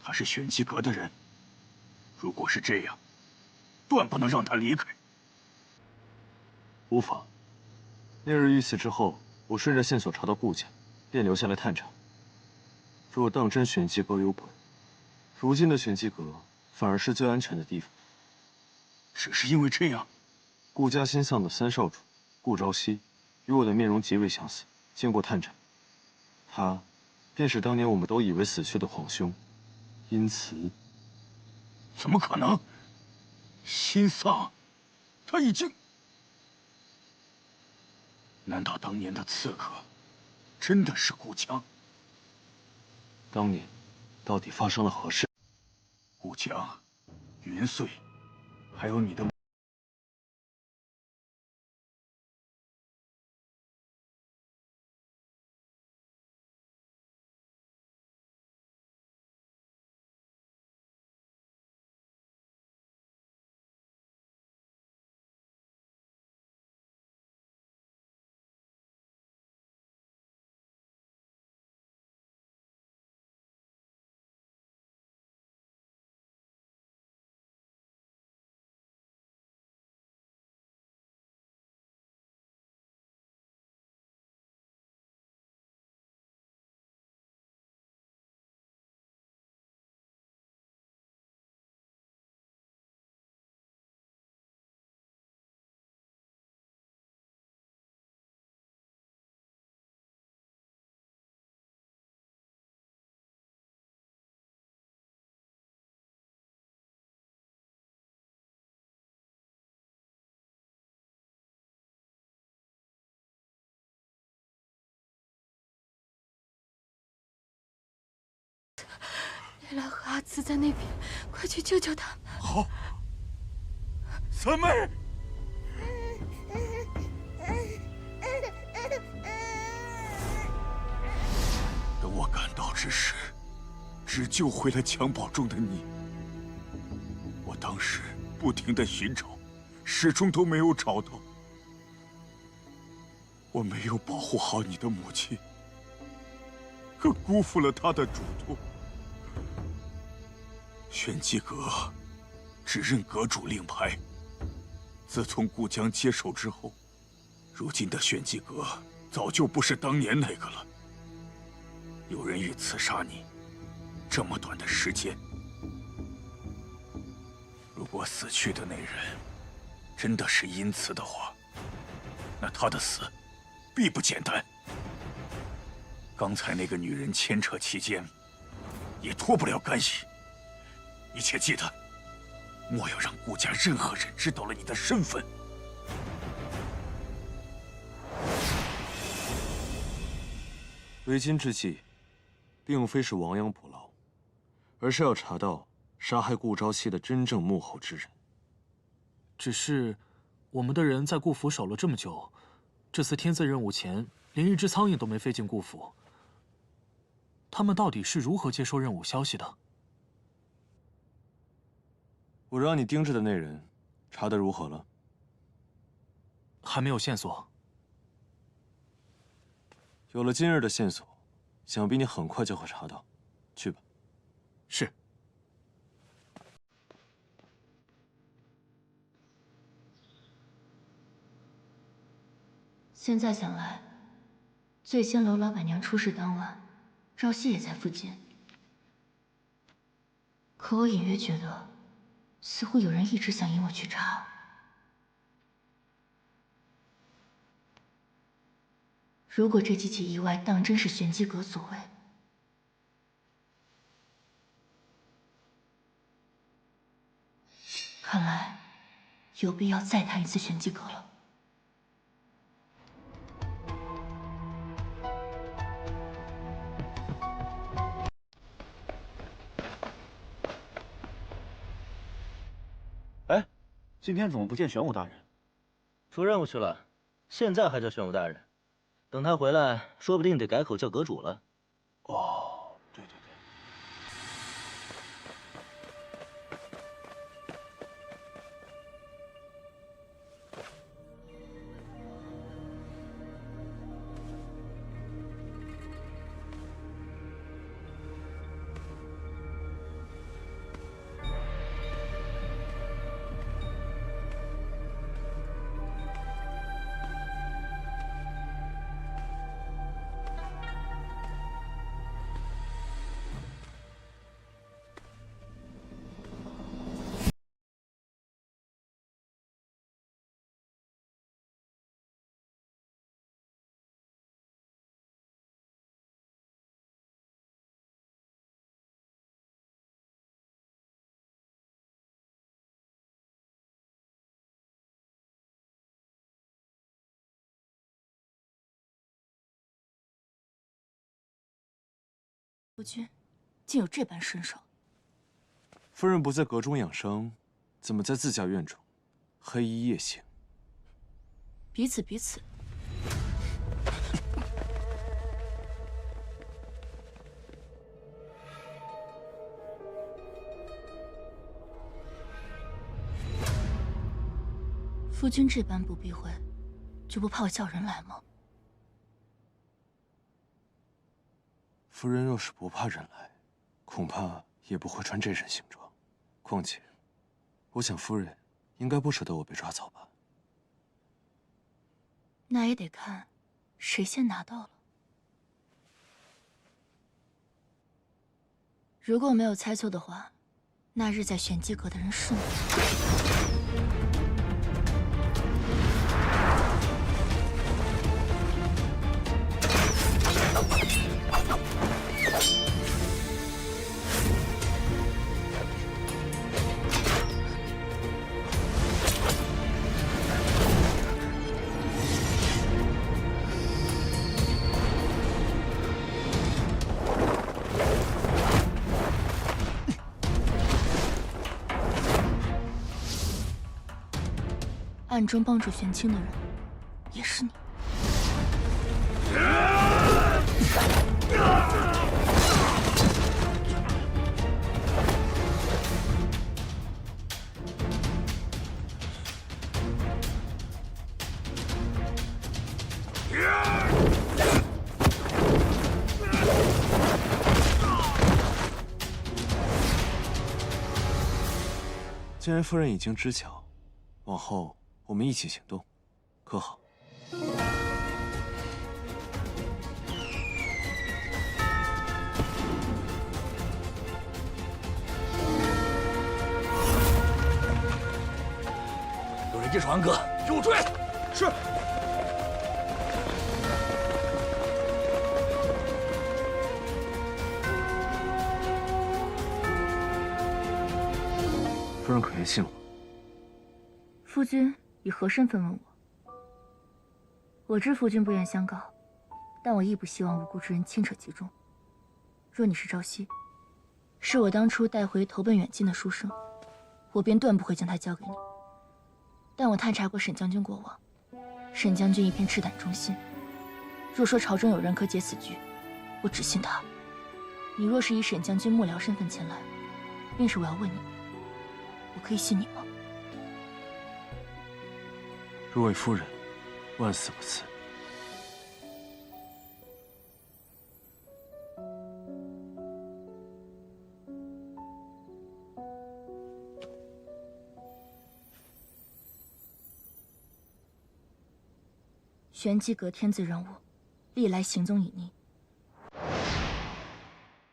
她是玄机阁的人。如果是这样，断不能让她离开。无妨。那日遇刺之后，我顺着线索查到顾家，便留下来探查。若当真玄机阁有本，如今的玄机阁反而是最安全的地方。只是因为这样。顾家新丧的三少主顾朝夕，与我的面容极为相似，经过探查，他便是当年我们都以为死去的皇兄殷慈。怎么可能？新丧，他已经……难道当年的刺客真的是顾江？当年到底发生了何事？顾江、云穗，还有你的。雷兰和阿慈在那边，快去救救他们！好，三妹。等我赶到之时，只救回了襁褓中的你。我当时不停地寻找，始终都没有找到。我没有保护好你的母亲，可辜负了她的嘱托。玄机阁只认阁主令牌。自从顾江接手之后，如今的玄机阁早就不是当年那个了。有人欲刺杀你，这么短的时间，如果死去的那人真的是殷慈的话，那他的死必不简单。刚才那个女人牵扯其间，也脱不了干系。你切记得，莫要让顾家任何人知道了你的身份。为今之计，并非是亡羊补牢，而是要查到杀害顾朝夕的真正幕后之人。只是，我们的人在顾府守了这么久，这次天字任务前，连一只苍蝇都没飞进顾府。他们到底是如何接收任务消息的？我让你盯着的那人，查得如何了？还没有线索。有了今日的线索，想必你很快就会查到。去吧。是。现在想来，醉仙楼老板娘出事当晚，朝夕也在附近。可我隐约觉得，似乎有人一直想引我去查。如果这几起意外当真是玄机阁所为，看来有必要再谈一次玄机阁了。哎，今天怎么不见玄武大人？出任务去了，现在还叫玄武大人，等他回来，说不定得改口叫阁主了。哦，对对对。夫君竟有这般身手。夫人不在阁中养伤，怎么在自家院中黑衣夜行？彼此彼此。夫君这般不避讳，就不怕我叫人来吗？夫人若是不怕人来，恐怕也不会穿这身行装。况且，我想夫人应该不舍得我被抓走吧？那也得看谁先拿到了。如果我没有猜错的话，那日在玄机阁的人是你。暗中帮助玄清的人，也是你。既然夫人已经知晓，往后我们一起行动，可好？有人接传阁，给我追！是。夫人可愿信我？夫君以何身份问我？我知夫君不愿相告，但我亦不希望无辜之人牵扯其中。若你是朝夕，是我当初带回投奔远近的书生，我便断不会将他交给你。但我探查过沈将军过往，沈将军一片赤胆忠心。若说朝中有人可解此局，我只信他。你若是以沈将军幕僚身份前来，便是我要问你，我可以信你吗？若为夫人，万死不辞。玄机阁天字人物，历来行踪隐匿，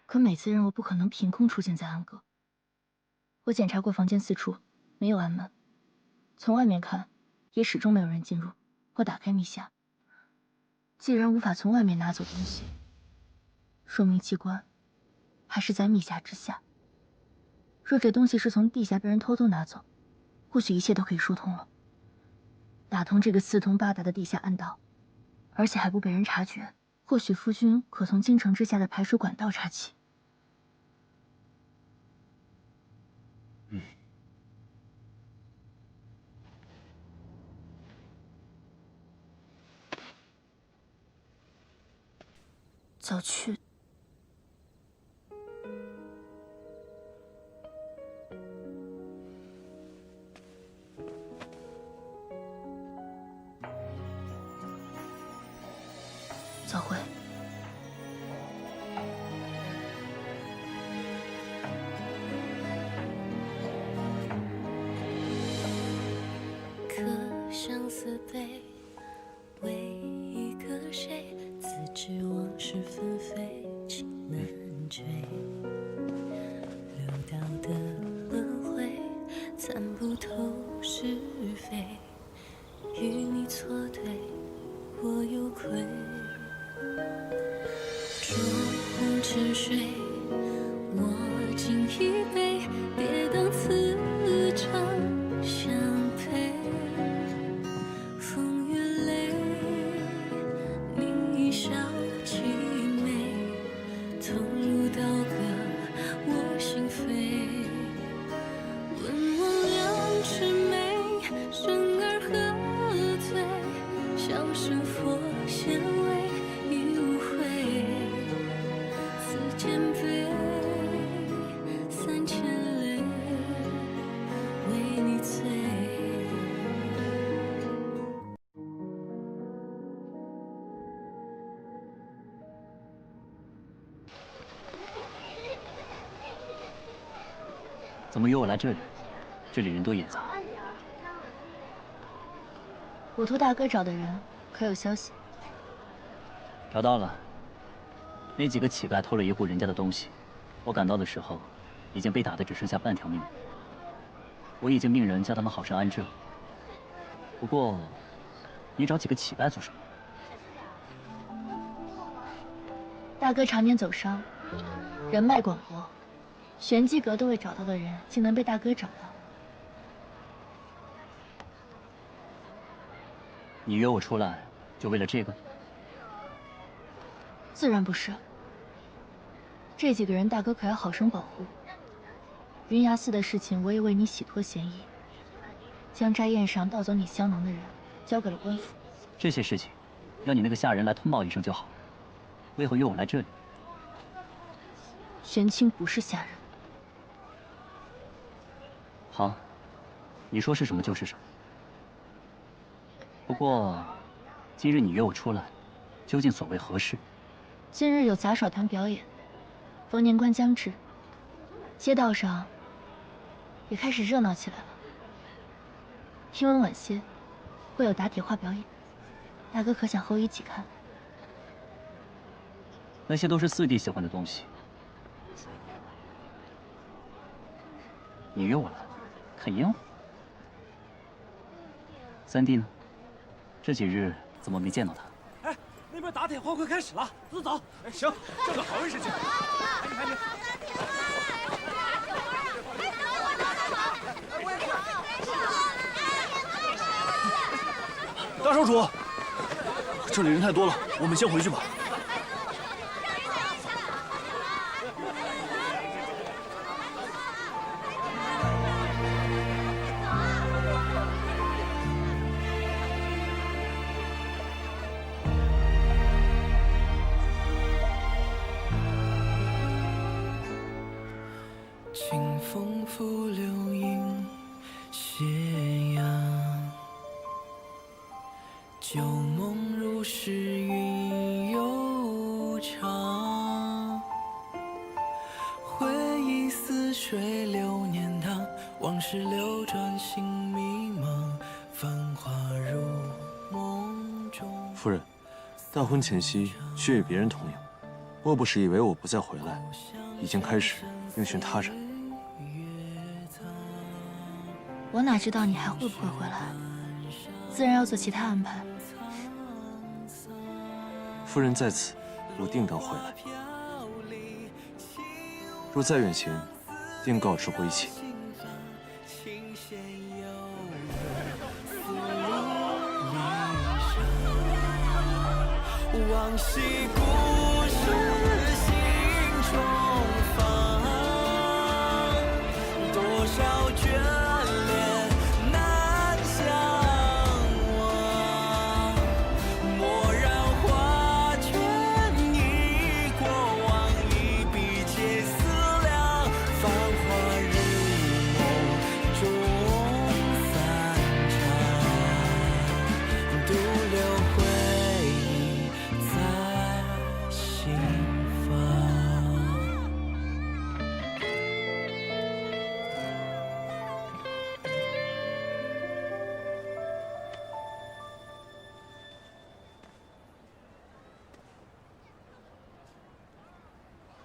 可每次任务不可能凭空出现在暗阁。我检查过房间四处，没有暗门，从外面看，也始终没有人进入或打开密匣。既然无法从外面拿走东西，说明机关还是在密匣之下。若这东西是从地下被人偷偷拿走，或许一切都可以说通了。打通这个四通八达的地下暗道，而且还不被人察觉，或许夫君可从京城之下的排水管道查起。早去。早回。可相思悲，为一个谁？自知往事纷飞，情难追。流到的轮回，参不透是非。与你错对，我有愧。烛红沉睡，我敬一杯，别当此场相陪。风月泪，你一笑凄美，痛入刀割我心扉。问我两尺眉，生而何罪？笑生佛显微，已无悔。此间悲，三千泪，为你醉。怎么约我来这里？这里人多眼杂。我托大哥找的人，可有消息？找到了。那几个乞丐偷了一户人家的东西，我赶到的时候，已经被打得只剩下半条命了。我已经命人将他们好生安置了。不过，你找几个乞丐做什么？大哥常年走商，人脉广博，玄机阁都未找到的人，竟能被大哥找到。你约我出来，就为了这个？自然不是。这几个人，大哥可要好生保护。云崖寺的事情，我也为你洗脱嫌疑，将斋宴上盗走你香囊的人交给了官府。这些事情，要你那个下人来通报一声就好。为何约我来这里？玄清不是下人。好，你说是什么就是什么。不过，今日你约我出来，究竟所谓何事？今日有杂耍团表演，逢年关将至，街道上也开始热闹起来了。听闻晚些会有打铁花表演，大哥可想和我一起看？那些都是四弟喜欢的东西。你约我来看烟火？三弟呢？这几日怎么没见到他？哎，那边打铁花快开始了，走走。哎，行，正个好人时机。排你。大少主，这里人太多了，我们先回去吧。清风拂柳映斜阳，旧梦如诗云悠长。回忆似水流年堂，往事流转，心迷茫，繁华如梦中。夫人，大婚前夕却与别人同饮，莫不是以为我不再回来，已经开始另寻他人？我哪知道你还会不会回来，自然要做其他安排。夫人在此，我定当回来。若再远行，定告知归期。往昔故事心中放，多少眷恋难相忘。蓦然画卷，忆过往，一笔皆思量。繁华日梦中散场，独留回忆在心房。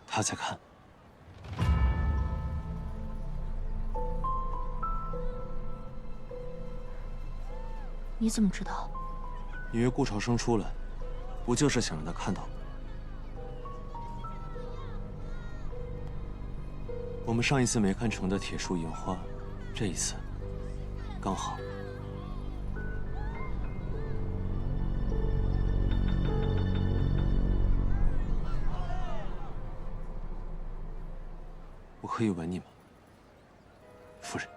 他在看。你怎么知道？你约顾朝生出来，不就是想让他看到吗？我们上一次没看成的铁树银花，这一次刚好。我可以吻你吗，夫人？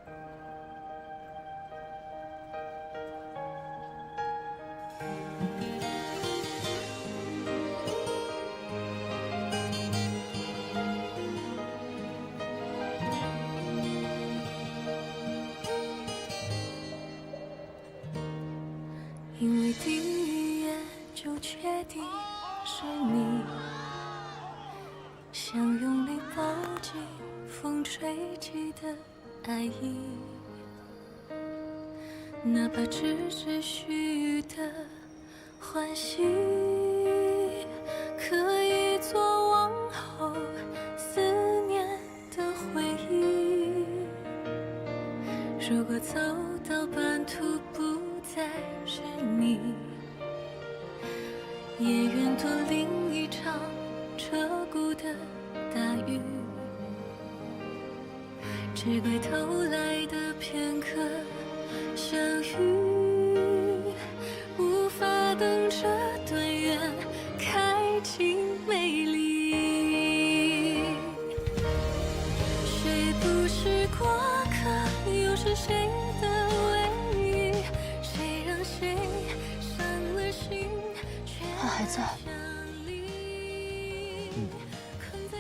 因为第一眼就确定是你，想用力抱紧风吹起的爱意，哪怕只是虚的欢喜，可以做往后思念的回忆。如果走到半途不再是你，也愿多淋一场彻骨的大雨，只怪偷来的片刻相遇，无法等这段缘开尽美丽。谁不是过客，又是谁的唯一？谁让谁伤了心，他还在。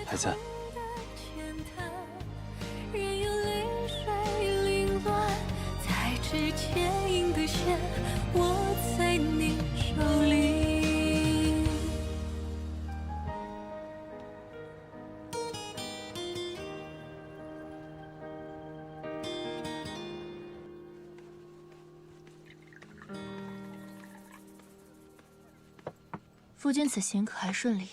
还在。任由泪水凌乱，才知牵引的线握在你手里。夫君此行可还顺利？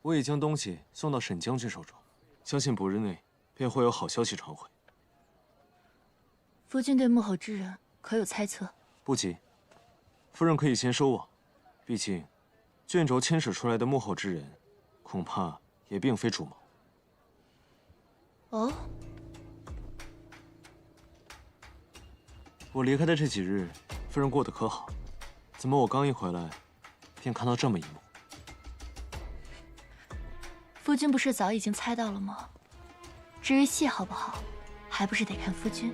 我已将东西送到沈将军手中，相信不日内便会有好消息传回。夫君对幕后之人可有猜测？不急，夫人可以先收网。毕竟，卷轴牵扯出来的幕后之人，恐怕也并非主谋。哦，我离开的这几日，夫人过得可好？怎么我刚一回来，便看到这么一幕？夫君不是早已经猜到了吗？至于戏好不好，还不是得看夫君。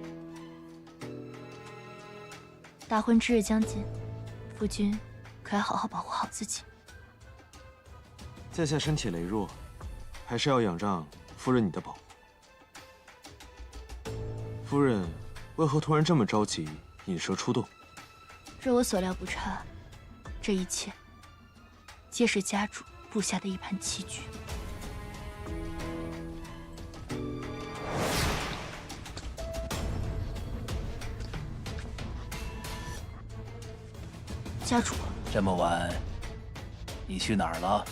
大婚之日将近，夫君可要好好保护好自己。在下身体羸弱，还是要仰仗夫人你的保护。夫人为何突然这么着急引蛇出洞？若我所料不差，这一切皆是家主布下的一盘棋局。家主，这么晚，你去哪儿了？